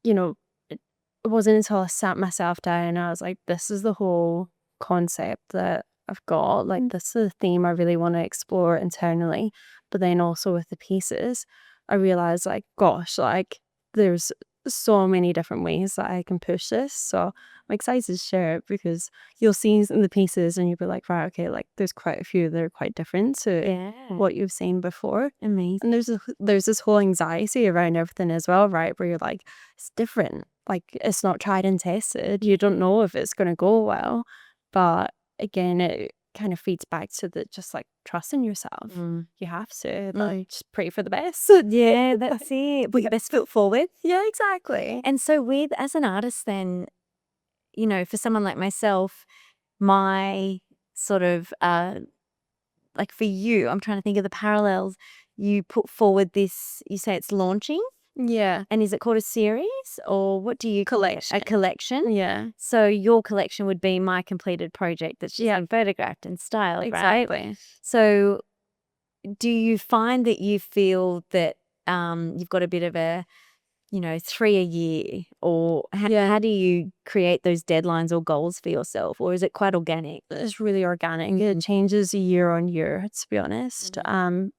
S2: you know, it wasn't until I sat myself down and I was like, this is the whole concept that I've got. Like, this is the theme I really want to explore internally. But then also with the pieces, I realized, like, gosh, like, there's so many different ways that I can push this. So I'm excited to share it because you'll see in the pieces and you'll be like, right, okay, like, there's quite a few that are quite different to
S1: Yeah.
S2: what you've seen before.
S1: Amazing.
S2: And there's this whole anxiety around everything as well, right? Where you're like, it's different. Like it's not tried and tested. You don't know if it's gonna go well. But again, it kind of feeds back to the just like trusting yourself. You have to like just pray for the best.
S1: Yeah, that's it. Put your best foot forward.
S2: Yeah, exactly.
S1: And so as an artist then, for someone like myself, my sort of like for you, I'm trying to think of the parallels. You put forward this, you say it's launching,
S2: Yeah.
S1: and is it called a series or what do you call it?
S2: Collection.
S1: A collection?
S2: Yeah.
S1: So your collection would be my completed project that's just been photographed and styled, right?
S2: Exactly.
S1: So do you find that you feel that you've got a bit of a 3 a year, or how do you create those deadlines or goals for yourself, or is it quite organic?
S2: It's really organic. It changes year on year, to be honest.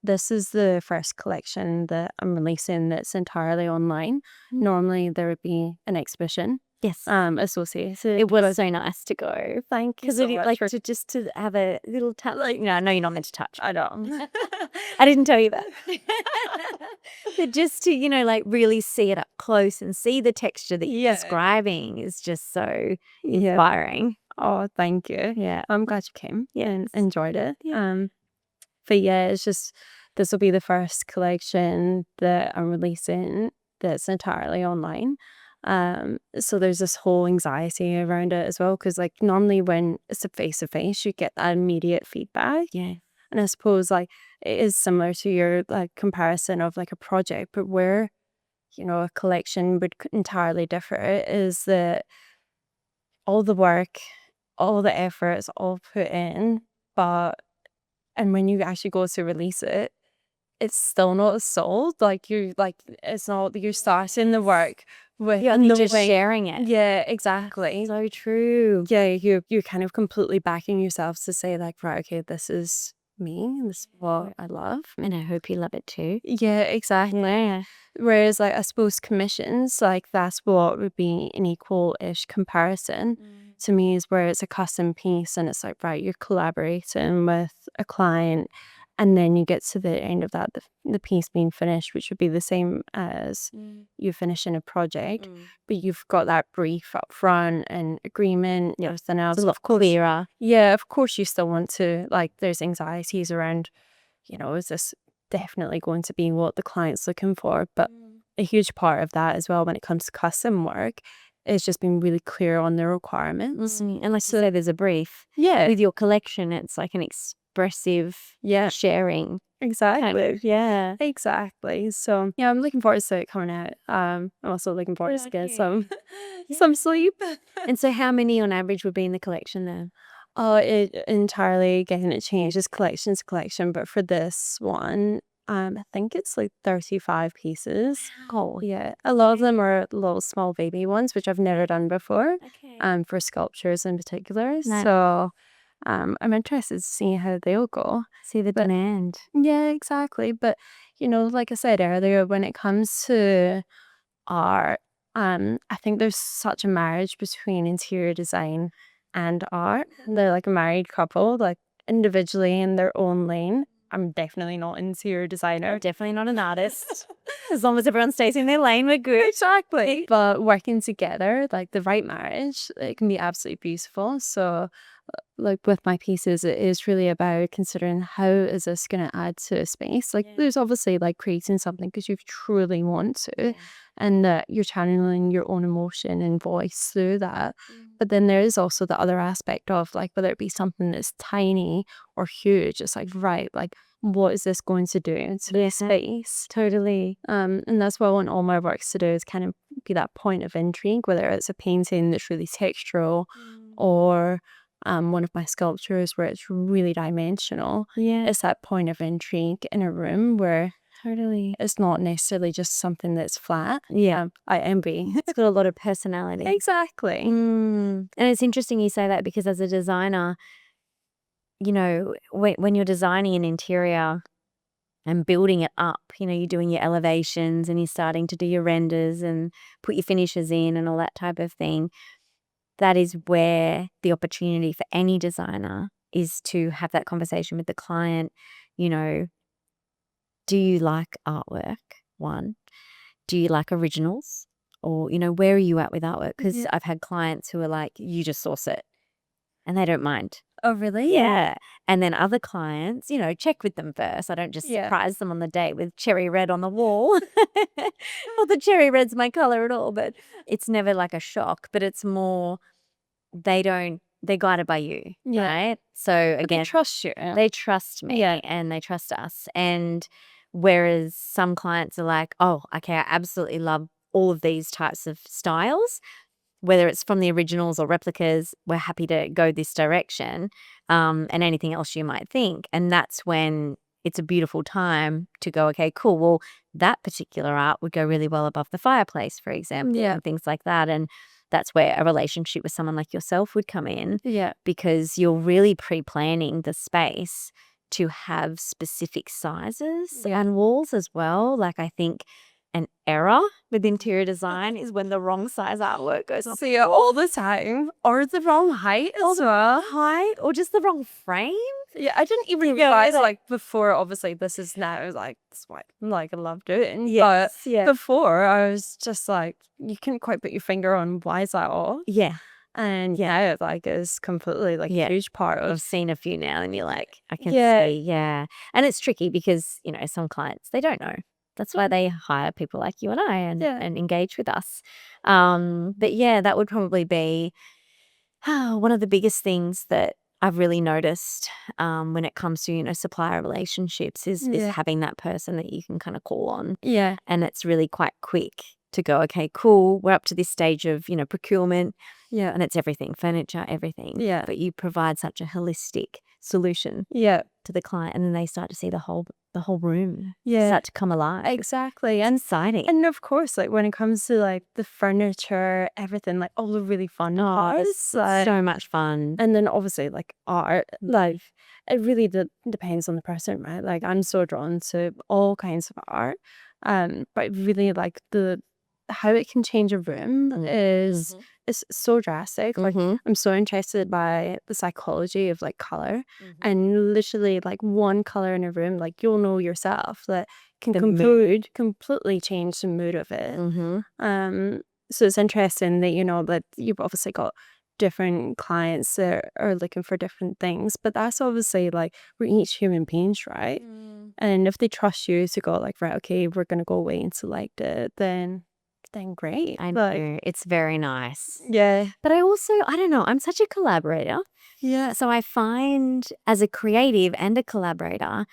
S2: This is the first collection that I'm releasing that's entirely online. Normally there would be an exhibition
S1: Yes.
S2: associated.
S1: It was so nice to go.
S2: Thank you
S1: Because
S2: so much
S1: like
S2: for
S1: to have a little touch. Like, no, I know you're not meant to touch.
S2: I don't.
S1: I didn't tell you that. But just to, like really see it up close and see the texture that you're describing is just so inspiring.
S2: Oh, thank you.
S1: Yeah.
S2: I'm glad you came and enjoyed it.
S1: Yeah.
S2: But yeah, it's just this will be the first collection that I'm releasing that's entirely online. So there's this whole anxiety around it as well because like normally when it's a face to face, you get that immediate feedback.
S1: Yeah.
S2: And I suppose like it is similar to your like comparison of like a project, but where a collection would entirely differ is that all the work, all the effort is all put in, and when you actually go to release it, it's still not sold. Like it's not you're starting the work with
S1: You're just sharing it.
S2: Yeah, exactly.
S1: So true.
S2: Yeah, you're kind of completely backing yourself to say like, right, okay, this is me, and this is what I love.
S1: And I hope you love it too.
S2: Yeah, exactly.
S1: Yeah.
S2: Whereas like I suppose commissions, like that's what would be an equal-ish comparison to me is where it's a custom piece and it's like, right, you're collaborating with a client and then you get to the end of that, the piece being finished, which would be the same as you finishing a project, but you've got that brief up front and agreement, everything else.
S1: It's a lot clearer.
S2: Yeah, of course you still want to, like, there's anxieties around, is this definitely going to be what the client's looking for? But a huge part of that as well when it comes to custom work is just being really clear on the requirements.
S1: And like you say, there's a brief.
S2: Yeah.
S1: With your collection, it's like an expressive sharing.
S2: Exactly.
S1: Yeah.
S2: Exactly. So yeah, I'm looking forward to it coming out. I'm also looking forward to get some sleep.
S1: And so how many on average would be in the collection then?
S2: It entirely, again, it changes collection to collection, but for this one, I think it's like 35 pieces.
S1: Oh,
S2: Yeah, a lot of them are little small baby ones, which I've never done before.
S1: okay.
S2: For sculptures in particular.
S1: Nice.
S2: So, I'm interested to see how they'll go.
S1: See the demand.
S2: Yeah, exactly. But like I said earlier, when it comes to art, I think there's such a marriage between interior design and art. They're like a married couple, like individually in their own lane. I'm definitely not an interior designer.
S1: Definitely not an artist. As long as everyone stays in their lane, we're good.
S2: Exactly. But working together, like the right marriage, it can be absolutely beautiful. So like with my pieces, it is really about considering how is this going to add to a space. Like there's obviously like creating something because you truly want to, and that you're channeling your own emotion and voice through that. But then there is also the other aspect of like whether it be something that's tiny or huge, it's like right, like what is this going to do into the space?
S1: Totally.
S2: And that's what I want all my works to do is kind of be that point of intrigue, whether it's a painting that's really textural or one of my sculptures where it's really dimensional.
S1: Yeah.
S2: It's that point of intrigue in a room where
S1: Totally.
S2: it's not necessarily just something that's flat.
S1: Yeah.
S2: I envy.
S1: It's got a lot of personality.
S2: Exactly.
S1: And it's interesting you say that because as a designer, you know, when you're designing an interior and building it up, you know, you're doing your elevations and you're starting to do your renders and put your finishes in and all that type of thing. That is where the opportunity for any designer is to have that conversation with the client. You know, do you like artwork? One, do you like originals? Or, you know, where are you at with artwork? Because I've had clients who are like, you just source it and they don't mind.
S2: Oh, really?
S1: Yeah. And then other clients, you know, check with them first. I don't just surprise them on the date with cherry red on the wall. Not that cherry red's my color at all, but it's never like a shock. But it's more, they're guided by you, right? So
S2: But
S1: again,
S2: they trust you.
S1: they trust me and they trust us. And whereas some clients are like, oh, okay, I absolutely love all of these types of styles. Whether it's from the originals or replicas, we're happy to go this direction, and anything else you might think. And that's when it's a beautiful time to go, okay, cool. Well, that particular art would go really well above the fireplace, for example, and things like that. And that's where a relationship with someone like yourself would come in because you're really pre-planning the space to have specific sizes and walls as well. Like I think an error with interior design is when the wrong size artwork goes on.
S2: See it all the time. Or the wrong height as well.
S1: Height or just the wrong frame.
S2: Yeah, I didn't even realize like before. Obviously, this is now like that's what I love doing.
S1: Yes,
S2: but before I was just like you couldn't quite put your finger on why is that off.
S1: Yeah.
S2: And now it like is completely like a huge part of.
S1: I've seen a few now, and you're like, I can see, and it's tricky because you know some clients they don't know. That's why they hire people like you and I and engage with us. But yeah, that would probably be one of the biggest things that I've really noticed when it comes to, you know, supplier relationships is having that person that you can kind of call on.
S2: Yeah.
S1: And it's really quite quick to go, okay, cool. We're up to this stage of, you know, procurement.
S2: Yeah.
S1: And it's everything, furniture, everything.
S2: Yeah.
S1: But you provide such a holistic solution to the client, and then they start to see the whole room start to come alive.
S2: Exactly.
S1: And exciting.
S2: And of course, like when it comes to like the furniture, everything, like all the really fun parts. Like,
S1: so much fun.
S2: and then obviously like art, like it really depends on the person, right? Like I'm so drawn to all kinds of art. But really like how it can change a room is so drastic. Like I'm so interested by the psychology of like color and literally like one color in a room, like you'll know yourself that can completely change the mood of it. So it's interesting that, you know, that you've obviously got different clients that are looking for different things, but that's obviously like we're each human beings, right? And if they trust you to go like, right, okay, we're gonna go away and select it, then great.
S1: I know. It's very nice.
S2: Yeah.
S1: But I don't know, I'm such a collaborator.
S2: Yeah.
S1: So I find as a creative and a collaborator,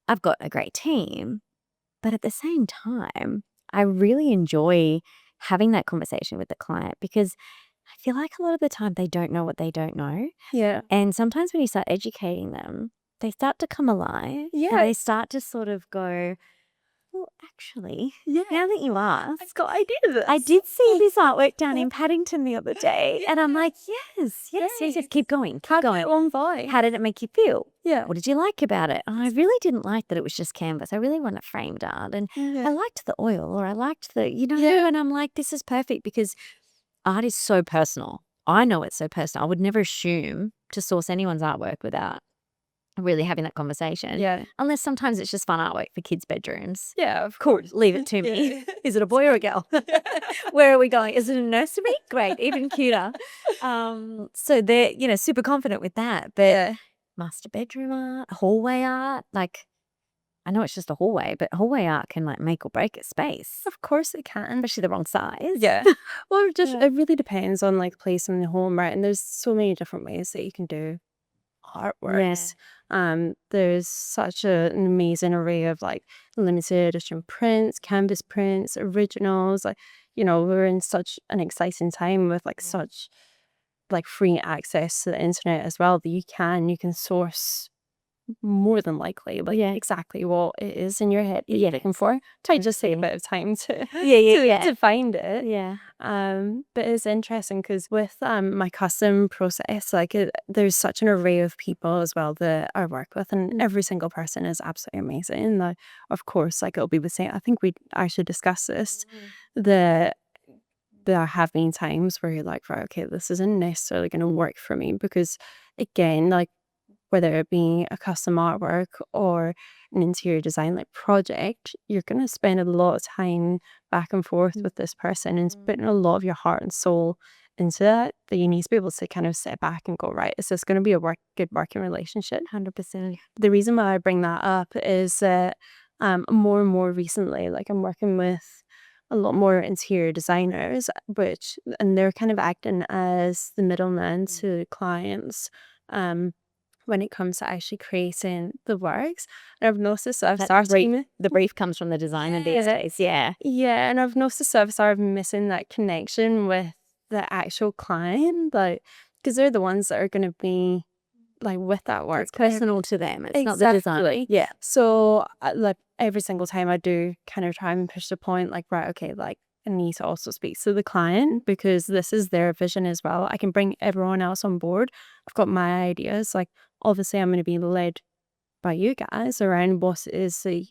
S1: I've got a great team. But at the same time, I really enjoy having that conversation with the client because I feel like a lot of the time they don't know what they don't know.
S2: Yeah.
S1: And sometimes when you start educating them, they start to come alive.
S2: Yeah.
S1: And they start to sort of go, well, actually, now that you asked,
S2: I've got ideas.
S1: I did see this artwork down in Paddington the other day. And I'm like, yes. Keep going. Keep going.
S2: On vibe.
S1: How did it make you feel?
S2: Yeah.
S1: What did you like about it? And I really didn't like that it was just canvas. I really wanted framed art. And I liked the oil or I liked the, you know, and I'm like, this is perfect because art is so personal. I know it's so personal. I would never assume to source anyone's artwork without really having that conversation.
S2: Yeah.
S1: Unless sometimes it's just fun artwork for kids' bedrooms.
S2: Yeah, of
S1: Cool,
S2: course.
S1: leave it to me.
S2: Yeah.
S1: Is it a boy or a girl? Where are we going? Is it a nursery? Great, even cuter. So they're, super confident with that. But
S2: Yeah.
S1: master bedroom art, hallway art, like, I know it's just a hallway, but hallway art can like make or break a space,
S2: Of course it can.
S1: especially the wrong size.
S2: Yeah. Well,
S1: Yeah.
S2: it really depends on like place in the home, right? And there's so many different ways that you can do artworks. There's such an amazing array of like limited edition prints, canvas prints, originals. Like, we're in such an exciting time with like such like free access to the internet as well that you can source more than likely like exactly what it is in your head you're looking for. Try just take a bit of time to to find it.
S1: Yeah.
S2: But it's interesting because with my custom process, like there's such an array of people as well that I work with, and every single person is absolutely amazing. Like, of course, like it'll be the same. I think we actually discussed this. That there have been times where you're like, right, okay, this isn't necessarily going to work for me because, again, like whether it be a custom artwork or an interior design like project, you're going to spend a lot of time back and forth with this person and putting a lot of your heart and soul into that you need to be able to kind of sit back and go, right, is this going to be a good working relationship?
S1: 100%.
S2: The reason why I bring that up is that more and more recently, like I'm working with a lot more interior designers, and they're kind of acting as the middleman to clients. When it comes to actually creating the works. And I've noticed that I've started
S1: The brief comes from the designer these days. Yeah.
S2: Yeah, and I've noticed that I've started missing that connection with the actual client, like, because they're the ones that are going to be like with that work.
S1: It's personal to them. It's not the design.
S2: Yeah. So like every single time I do kind of try and push the point, like, right, okay, like I need to also speak to the client because this is their vision as well. I can bring everyone else on board. I've got my ideas. Like, obviously, I'm going to be led by you guys around what it is that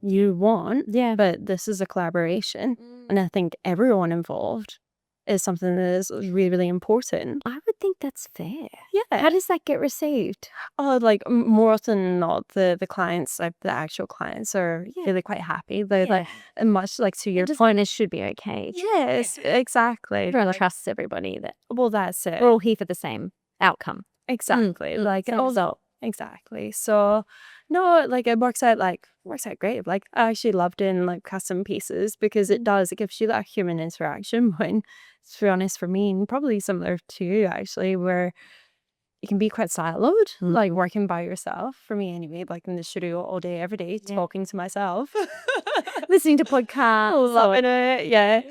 S2: you want.
S1: Yeah.
S2: But this is a collaboration. And I think everyone involved is something that is really, really important.
S1: I would think that's fair.
S2: Yeah.
S1: How does that get received?
S2: Oh, like more often than not, the clients, like the actual clients, are really quite happy. They're like, much like to your
S1: Designers should be okay.
S2: Yes, exactly.
S1: Everyone trusts everybody that
S2: Well, that's it.
S1: we're all here for the same outcome.
S2: Exactly. Like
S1: same result.
S2: exactly. So no, like it works out great. Like I actually love doing like custom pieces because it gives you that human interaction when, to be honest, for me, and probably similar to you actually, where you can be quite siloed, like working by yourself. For me anyway, like in the studio all day, every day, talking to myself.
S1: Listening to podcasts.
S2: Loving it. Yeah.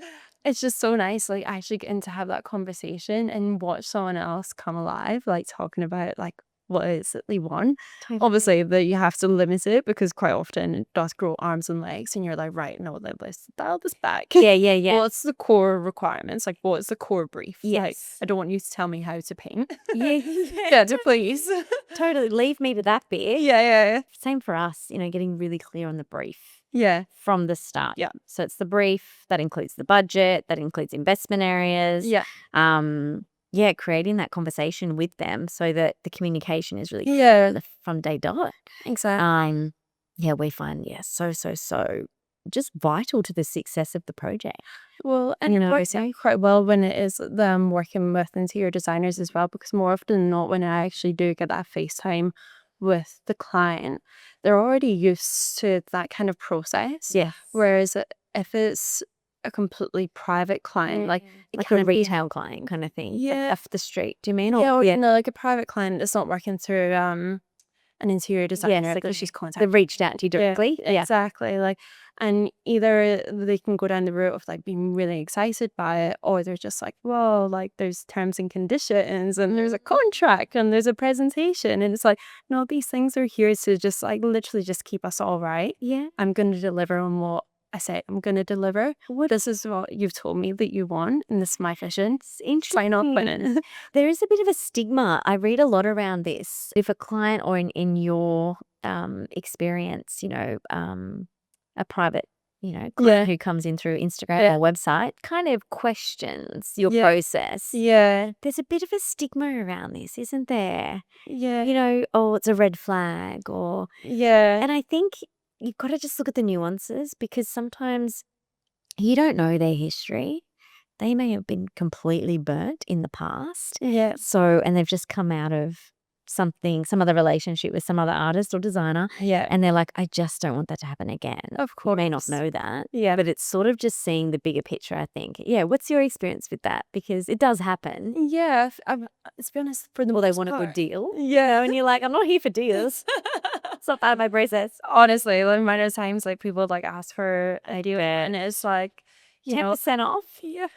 S2: It's just so nice, like actually getting to have that conversation and watch someone else come alive, like talking about like what it is that they want.
S1: Totally.
S2: Obviously, that you have to limit it because quite often it does grow arms and legs, and you're like, right, no, let's dial this back.
S1: Yeah.
S2: What's the core requirements? Like, what's the core brief?
S1: Yes.
S2: Like, I don't want you to tell me how to paint.
S1: Yeah,
S2: Please.
S1: totally. Leave me to that bit.
S2: Yeah.
S1: Same for us, getting really clear on the brief.
S2: Yeah.
S1: From the start.
S2: Yeah.
S1: So it's the brief that includes the budget, that includes investment areas.
S2: Yeah.
S1: Creating that conversation with them so that the communication is really from day dot.
S2: Exactly.
S1: We find so just vital to the success of the project.
S2: Well, and it works out quite well when it is them working with interior designers as well, because more often than not, when I actually do get that FaceTime with the client, they're already used to that kind of process.
S1: Yeah.
S2: Whereas if it's a completely private client, like
S1: a retail client kind of thing.
S2: Yeah.
S1: Off the street, do you mean?
S2: Like a private client that's not working through an interior designer that she's contacted.
S1: They've reached out to you directly.
S2: Yeah, exactly. Like, and either they can go down the route of like being really excited by it, or they're just like, well, like there's terms and conditions and there's a contract and there's a presentation, and it's like, no, these things are here to just like literally just keep us all right.
S1: Yeah.
S2: I'm going to deliver on what I said I'm going to deliver. This is what you've told me that you want, and this is my vision.
S1: It's interesting.
S2: Sign off on it.
S1: There is a bit of a stigma. I read a lot around this. If a client, or in your experience, a private client who comes in through Instagram
S2: Yeah.
S1: or website kind of questions your
S2: Yeah.
S1: process.
S2: Yeah.
S1: There's a bit of a stigma around this, isn't there?
S2: Yeah.
S1: Oh, it's a red flag or,
S2: Yeah.
S1: and I think you've got to just look at the nuances because sometimes you don't know their history. They may have been completely burnt in the past.
S2: Yeah.
S1: So, and they've just come out of some other relationship with some other artist or designer.
S2: Yeah.
S1: And they're like, I just don't want that to happen again.
S2: Of
S1: You may not
S2: course.
S1: know that.
S2: Yeah.
S1: But it's sort of just seeing the bigger picture, I think. Yeah. What's your experience with that? Because it does happen.
S2: Yeah. To be honest, for the
S1: Well, they
S2: most
S1: want a good
S2: part.
S1: deal.
S2: Yeah.
S1: And you're like, I'm not here for deals. It's not part of my process.
S2: Honestly, the amount of times like people like ask for an idea and it's like,
S1: 10% off?
S2: yeah.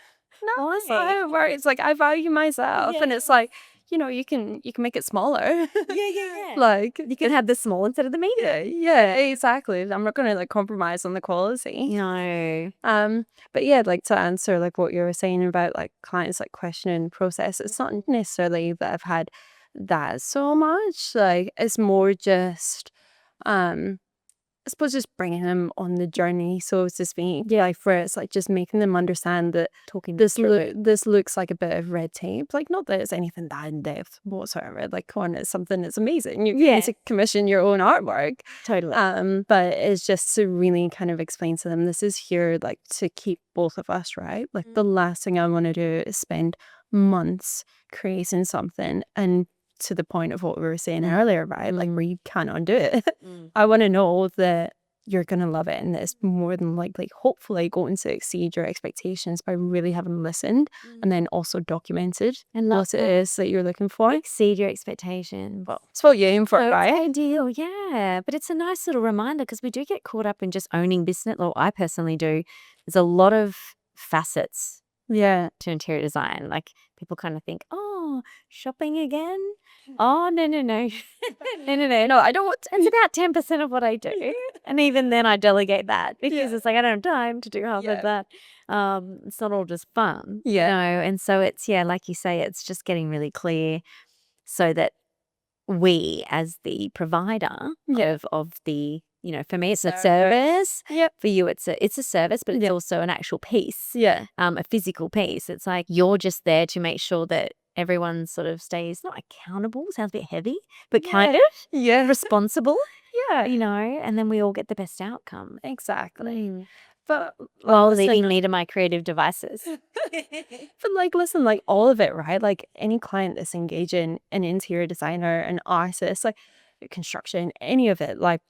S1: No.
S2: That's not how it works. It's like I value myself, and it's like you can make it smaller.
S1: Yeah.
S2: Like
S1: You can have the small instead of the medium.
S2: yeah, exactly. I'm not gonna like compromise on the quality.
S1: No.
S2: But yeah, like to answer like what you were saying about like clients like questioning process, it's not necessarily that I've had that so much. Like it's more just I suppose just bringing them on the journey, so to speak. Yeah, like for it's like just making them understand that
S1: Talking
S2: this looks like a bit of red tape. Like not that it's anything that in depth whatsoever. Like come on, it's something that's amazing. You get to commission your own artwork.
S1: Totally.
S2: But it's just to really kind of explain to them this is here like to keep both of us, right? Like the last thing I want to do is spend months creating something and to the point of what we were saying earlier, right? Like where you can't undo it. I want to know that you're going to love it and that it's more than likely, hopefully, going to exceed your expectations by really having listened and then also documented
S1: And
S2: what it is that you're looking for.
S1: exceed your expectation.
S2: Well, it's what you aim for,
S1: So
S2: right?
S1: it's ideal, yeah. But it's a nice little reminder because we do get caught up in just owning business, or I personally do. There's a lot of facets
S2: Yeah.
S1: to interior design. Like people kind of think, oh, shopping again? Oh, no. No,
S2: No, I don't want to.
S1: It's about 10% of what I do. And even then I delegate that because it's like I don't have time to do half of that. It's not all just fun. And so it's, like you say, it's just getting really clear so that we as the provider of the, for me it's a service. For you it's a service, but it's also an actual piece. A physical piece. It's like you're just there to make sure that everyone sort of stays not accountable, sounds a bit heavy, but kind of responsible. And then we all get the best outcome.
S2: Exactly. But
S1: While leaving me to my creative devices.
S2: But like, listen, like all of it, right? Like any client that's engaging an interior designer, an artist, like construction, any of it, like,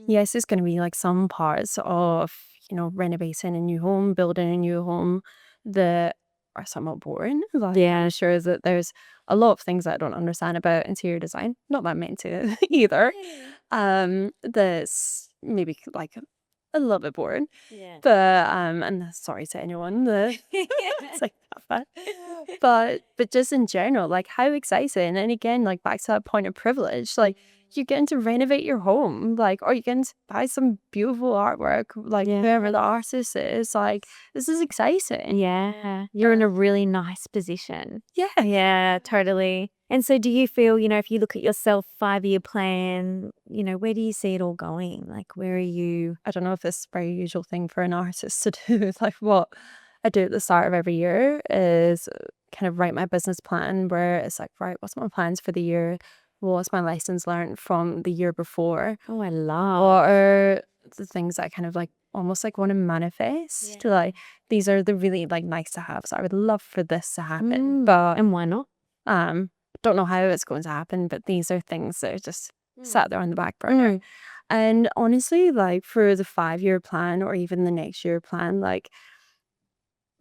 S2: yes, there's going to be like some parts of, renovating a new home, building a new home that are somewhat boring. Like, I'm sure that there's a lot of things that I don't understand about interior design. Not that I'm meant to either. That's maybe like a little bit boring. But and sorry to anyone that it's like that fun. But just in general, like how exciting. And again, like back to that point of privilege, like you're getting to renovate your home, like, or you're getting to buy some beautiful artwork, like whoever the artist is, like this is exciting.
S1: You're in a really nice position.
S2: Yeah,
S1: Totally. And so do you feel, if you look at yourself 5-year plan, where do you see it all going? Like, where are you?
S2: I don't know if this is a very usual thing for an artist to do. Like what I do at the start of every year is kind of write my business plan where it's like, right, what's my plans for the year? What's my lessons learned from the year before?
S1: Oh, I love.
S2: What are the things that I kind of like almost like want to manifest? To like, these are the really like nice to have. So I would love for this to happen. But
S1: and why not?
S2: don't know how it's going to happen, but these are things that are just sat there on the back burner. And honestly, like for the 5-year plan or even the next year plan, like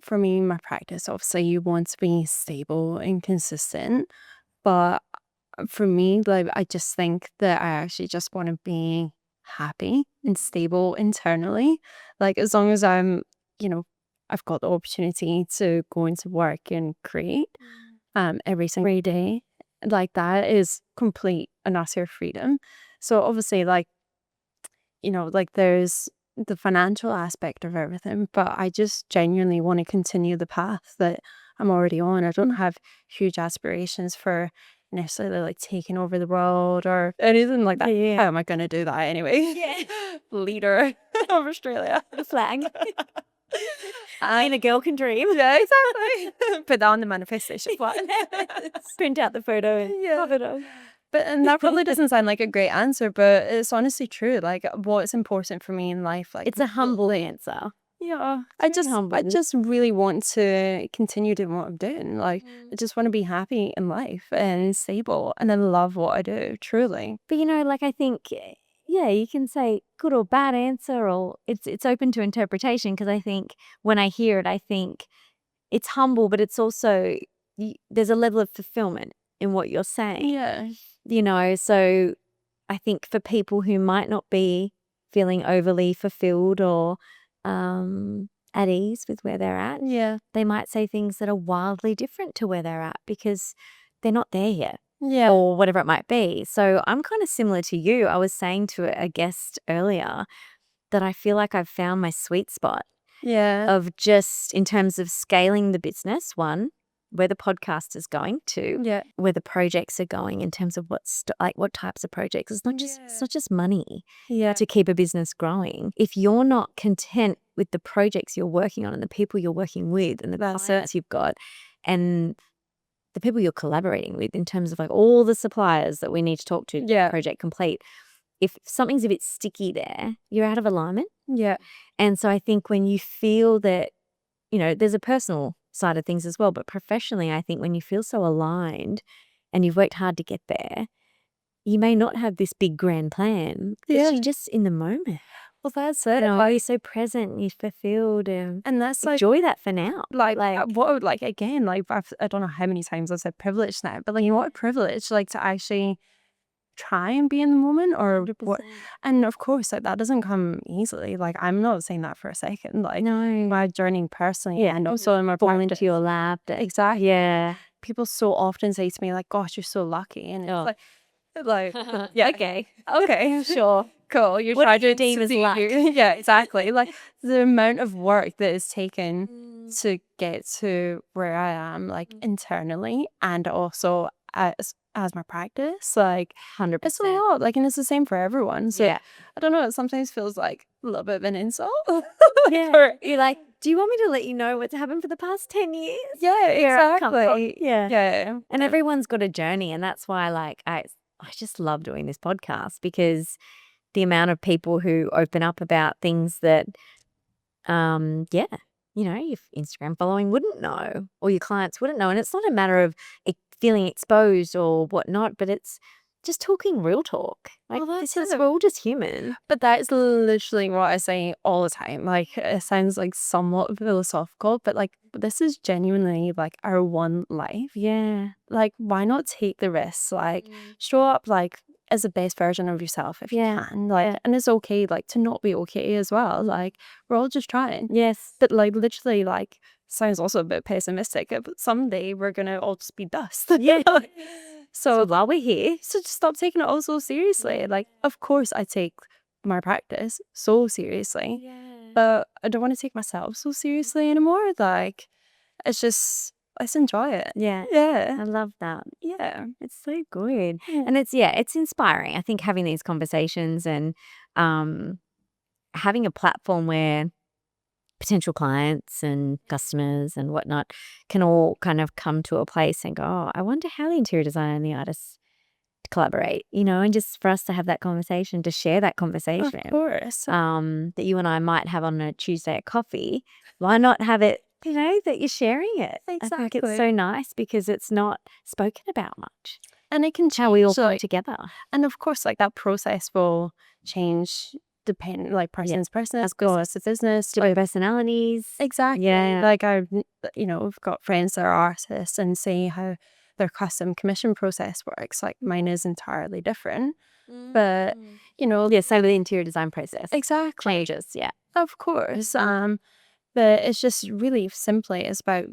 S2: for me, my practice, obviously you want to be stable and consistent. But for me, like I just think that I actually just want to be happy and stable internally. Like as long as I'm, I've got the opportunity to go into work and create every single day, like that is complete and utter freedom. So obviously, like, like there's the financial aspect of everything, but I just genuinely want to continue the path that I'm already on. I don't have huge aspirations for necessarily like taking over the world or anything like that.
S1: Yeah.
S2: How am I going to do that anyway?
S1: Yeah.
S2: Leader of Australia.
S1: The flag. I mean, a girl can dream.
S2: Yeah, exactly. Put that on the manifestation plan.
S1: Print out the photo and
S2: Yeah.
S1: pop it on.
S2: And that probably doesn't sound like a great answer, but it's honestly true. Like what's important for me in life, like
S1: It's a humble answer.
S2: yeah,
S1: Very
S2: I
S1: humble.
S2: just really want to continue doing what I'm doing. Like I just want to be happy in life and stable, and I love what I do, truly.
S1: But like I think, yeah, you can say good or bad answer, or it's open to interpretation. Because I think when I hear it, I think it's humble, but it's also there's a level of fulfillment in what you're saying.
S2: Yeah.
S1: So I think for people who might not be feeling overly fulfilled or at ease with where they're at,
S2: Yeah.
S1: they might say things that are wildly different to where they're at because they're not there yet.
S2: Yeah.
S1: Or whatever it might be. So I'm kind of similar to you. I was saying to a guest earlier that I feel like I've found my sweet spot
S2: Yeah.
S1: of just in terms of scaling the business, one, where the podcast is going to,
S2: Yeah.
S1: where the projects are going in terms of what types of projects. It's not just money
S2: Yeah.
S1: to keep a business growing. If you're not content with the projects you're working on and the people you're working with and the
S2: That's
S1: clients you've got and the people you're collaborating with in terms of like all the suppliers that we need to talk to
S2: Yeah.
S1: project complete. If something's a bit sticky there, you're out of alignment.
S2: Yeah.
S1: And so I think when you feel that, there's a personal side of things as well, but professionally, I think when you feel so aligned and you've worked hard to get there, you may not have this big grand plan.
S2: Yeah.
S1: You're just in the moment.
S2: Well, that's it.
S1: You're so present, you're fulfilled, and
S2: that's like
S1: enjoy that for now.
S2: what I would like again, like I don't know how many times I've said privilege now, but like what a privilege, like to actually try and be in the moment or what.
S1: 100%.
S2: And of course, like that doesn't come easily. Like I'm not saying that for a second. Like
S1: No.
S2: my journey personally, and also in my
S1: Fall
S2: practice.
S1: into your lap.
S2: Exactly.
S1: Yeah.
S2: People so often say to me like, "Gosh, you're so lucky," and
S1: Oh.
S2: it's like, yeah, okay,
S1: Sure.
S2: cool. You're
S1: What
S2: trying
S1: do you
S2: to
S1: deem as
S2: see
S1: luck?
S2: Yeah, exactly. Like the amount of work that is taken to get to where I am, like internally, and also as my practice, like
S1: 100%.
S2: it's a lot. Like, and it's the same for everyone. So
S1: Yeah.
S2: I don't know. It sometimes feels like a little bit of an insult.
S1: Yeah. You're like, do you want me to let you know what's happened for the past 10 years?
S2: Yeah,
S1: Where I've come from?
S2: exactly.
S1: Yeah.
S2: Yeah.
S1: And everyone's got a journey. And that's why, like, I just love doing this podcast because the amount of people who open up about things that, your Instagram following wouldn't know or your clients wouldn't know. And it's not a matter of feeling exposed or whatnot, but it's just talking real talk. Like, we're all just human.
S2: But that is literally what I say all the time. Like, it sounds like somewhat philosophical, but like, this is genuinely like our one life.
S1: Yeah.
S2: Like, why not take the risks? Like, show up like as the best version of yourself if you can. Like, and it's okay like to not be okay as well. Like, we're all just trying.
S1: Yes.
S2: But like, literally, like, sounds also a bit pessimistic. But someday we're gonna all just be dust.
S1: Yeah.
S2: So
S1: while we're here,
S2: so just stop taking it all so seriously. Like, of course, I take my practice so seriously, but I don't want to take myself so seriously anymore. Like, it's just, let's enjoy it.
S1: Yeah.
S2: Yeah.
S1: I love that.
S2: Yeah.
S1: It's so good.
S2: Yeah.
S1: And it's inspiring. I think having these conversations and having a platform where potential clients and customers and whatnot can all kind of come to a place and go, oh, I wonder how the interior designer and the artists collaborate, and just for us to have that conversation, to share that conversation.
S2: Of course.
S1: That you and I might have on a Tuesday at coffee. Why not have it, that you're sharing it? I think it's so nice because it's not spoken about much.
S2: And it can change.
S1: How we all come together.
S2: And of course, like that process will change depend like person's person,
S1: of course,
S2: the business,
S1: different personalities.
S2: Exactly.
S1: Yeah.
S2: Like we've got friends that are artists and see how their custom commission process works. Like mine is entirely different. But
S1: so the interior design process
S2: exactly
S1: changes. Yeah,
S2: of course. But it's just really simply it's about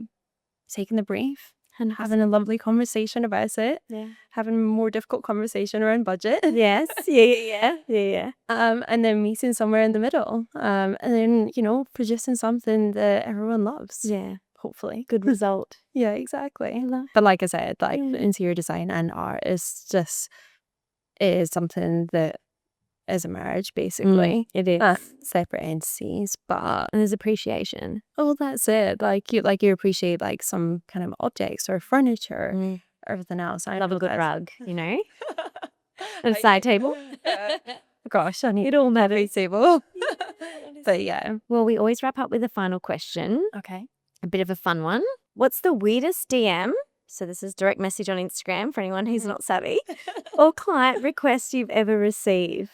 S2: taking the brief and having a lovely conversation about it.
S1: Yeah.
S2: Having a more difficult conversation around budget.
S1: Yes. Yeah.
S2: And then meeting somewhere in the middle. And then, producing something that everyone loves.
S1: Yeah.
S2: hopefully.
S1: Good result.
S2: Yeah, exactly.
S1: love-
S2: But like I said, like interior design and art is something that is a marriage, basically.
S1: It is.
S2: Separate entities, but
S1: And there's appreciation.
S2: oh, that's it. Like you appreciate like some kind of objects or furniture, everything else. I
S1: Love
S2: know
S1: a good
S2: that's-
S1: rug, you know? And a side table.
S2: Gosh, I need
S1: It all matters.
S2: table. But yeah.
S1: Well, we always wrap up with a final question.
S2: Okay.
S1: A bit of a fun one. What's the weirdest DM? So this is direct message on Instagram for anyone who's not savvy. Or client request you've ever received.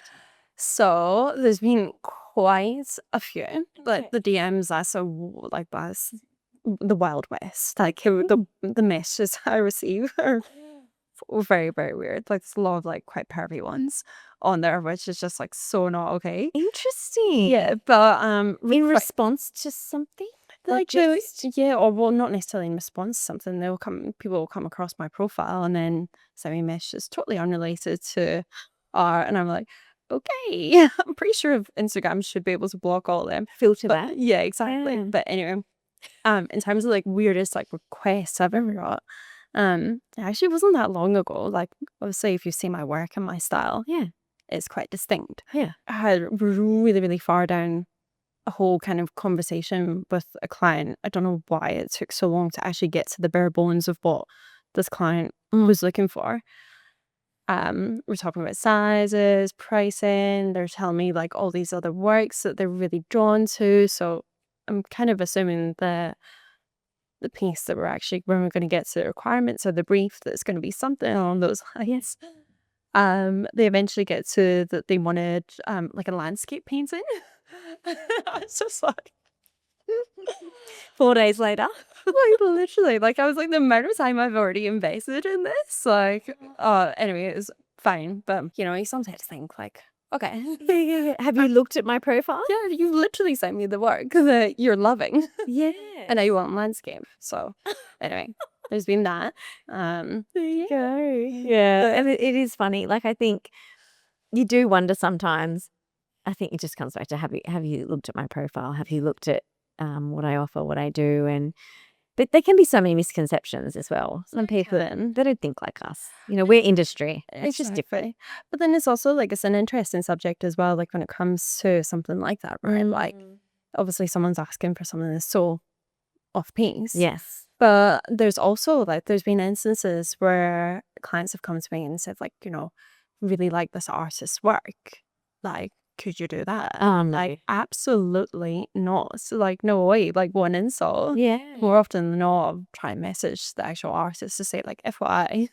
S2: So there's been quite a few, but the DMs are so like that's the Wild West. Like the messages I receive are very, very weird. Like there's a lot of like quite pervy ones on there, which is just like so not okay.
S1: Interesting.
S2: Yeah, but
S1: In response to something?
S2: like yeah, or well, not necessarily in response to something. People will come across my profile and then send me messages totally unrelated to art, and I'm like, okay, I'm pretty sure Instagram should be able to block all of them.
S1: Filter
S2: But
S1: that.
S2: yeah, exactly.
S1: Yeah.
S2: But anyway, in terms of like weirdest like requests I've ever got, it actually wasn't that long ago. Like obviously, if you see my work and my style,
S1: Yeah.
S2: it's quite distinct.
S1: Yeah.
S2: I had really, really far down a whole kind of conversation with a client. I don't know why it took so long to actually get to the bare bones of what this client was looking for. We're talking about sizes, pricing. They're telling me like all these other works that they're really drawn to. So I'm kind of assuming that the piece that when we're going to get to the requirements or the brief, that's going to be something along those lines. They eventually get to that they wanted like a landscape painting. It's just like
S1: 4 days later.
S2: like literally, like I was like the amount of time I've already invested in this, like anyway, it was fine, but you know, you sometimes think like, okay,
S1: Have you looked at my profile?
S2: yeah, you literally sent me the work that you're loving,
S1: Yeah.
S2: and now you want landscape. So anyway, there's been that.
S1: There you go. Yeah. And it is funny. Like I think you do wonder sometimes. I think it just comes back to have you looked at my profile? Have you looked at what I offer, what I do? But there can be so many misconceptions as well. Some people they don't think like us. You know, we're industry. It's just different.
S2: But then it's also like it's an interesting subject as well. Like when it comes to something like that, right? Like obviously someone's asking for something that's so off piece.
S1: Yes.
S2: But there's also like there's been instances where clients have come to me and said like, you know, really like this artist's work. Like, could you do that?
S1: No.
S2: Like, absolutely not. So, like, no way. Like, one insult.
S1: Yeah.
S2: More often than not, I'll try and message the actual artist to say, like, FYI.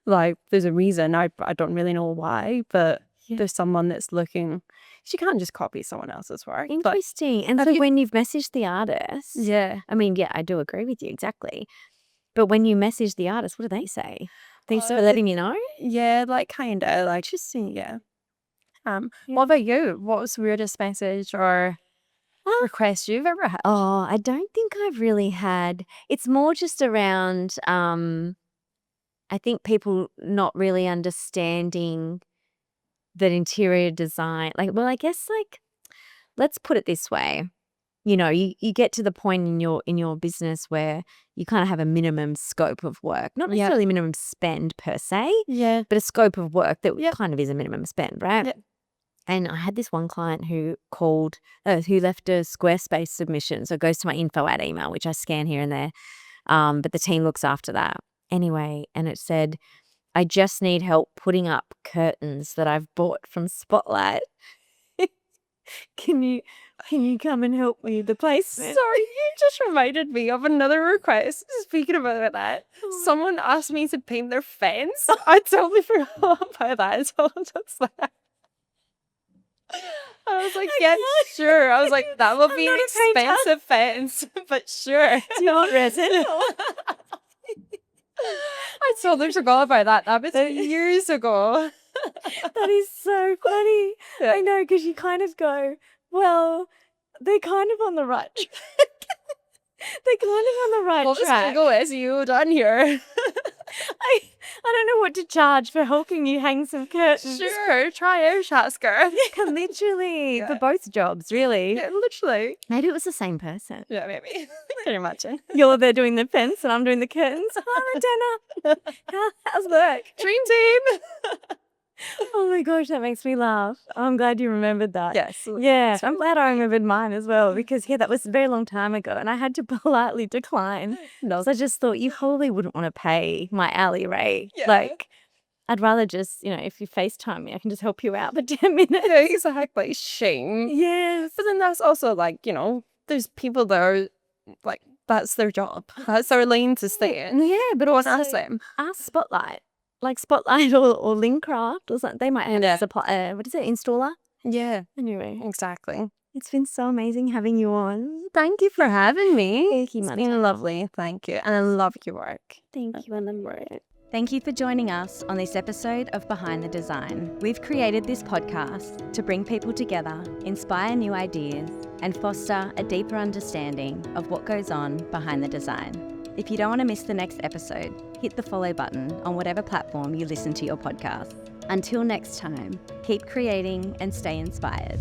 S2: Like, there's a reason. I don't really know why, but there's someone that's looking. She can't just copy someone else's work.
S1: Interesting. And so when you've messaged the artist,
S2: Yeah.
S1: I mean, yeah, I do agree with you exactly. But when you message the artist, what do they say? Thanks for letting me know.
S2: Yeah, like kind of like
S1: Interesting.
S2: yeah. What about you? What was the weirdest message or request you've ever had?
S1: Oh, I don't think I've really had. It's more just around. I think people not really understanding that interior design. Like, well, I guess like, let's put it this way. You know, you get to the point in your business where you kind of have a minimum scope of work, not necessarily minimum spend per se,
S2: Yeah.
S1: but a scope of work that kind of is a minimum spend, right?
S2: Yep.
S1: And I had this one client who who left a Squarespace submission. So it goes to my info ad email, which I scan here and there. But the team looks after that. Anyway, and it said, I just need help putting up curtains that I've bought from Spotlight. Can you come and help me with the placement?
S2: Sorry, you just reminded me of another request. Speaking about that, someone asked me to paint their fence. I totally forgot about that until just that. I was like, yeah, sure. I was like, that will be an expensive fence, but sure.
S1: Do you want resin?
S2: I totally forgot about that. That was years ago.
S1: That is so funny.
S2: Yeah.
S1: I know, because you kind of go, well, they're kind of on the right track. They're kind of on the right
S2: What was
S1: track.
S2: Google SEO done here?
S1: don't know what to charge for helping you hang some curtains.
S2: Sure, try our chat skirt.
S1: Literally, for both jobs, really.
S2: Yeah, literally.
S1: Maybe it was the same person.
S2: Yeah, maybe. Can you imagine?
S1: You're there doing the fence and I'm doing the curtains. Hi, Montana. How's work?
S2: Dream team.
S1: Oh my gosh, that makes me laugh. I'm glad you remembered that.
S2: Yes.
S1: Yeah, I'm glad I remembered mine as well because, yeah, that was a very long time ago and I had to politely decline.
S2: No.
S1: So I just thought you probably wouldn't want to pay my hourly rate.
S2: Yeah.
S1: Like, I'd rather just, if you FaceTime me, I can just help you out for 10 minutes.
S2: Yeah, exactly. Shame.
S1: Yes.
S2: But then that's also like, there's people that are like, that's their job. That's their lane to stay in.
S1: Yeah, but
S2: Don't
S1: also
S2: ask them.
S1: ask Spotlight. Like Spotlight or Linkcraft or something. They might have a supply, what is it, installer?
S2: Yeah,
S1: Anyway,
S2: exactly.
S1: it's been so amazing having you on.
S2: Thank you for having me.
S1: Thank you,
S2: It's
S1: Montana.
S2: been lovely. Thank you. And I love your work.
S1: Thank you, Ellen.
S3: Thank you for joining us on this episode of Behind the Design. We've created this podcast to bring people together, inspire new ideas, and foster a deeper understanding of what goes on behind the design. If you don't want to miss the next episode, hit the follow button on whatever platform you listen to your podcast. Until next time, keep creating and stay inspired.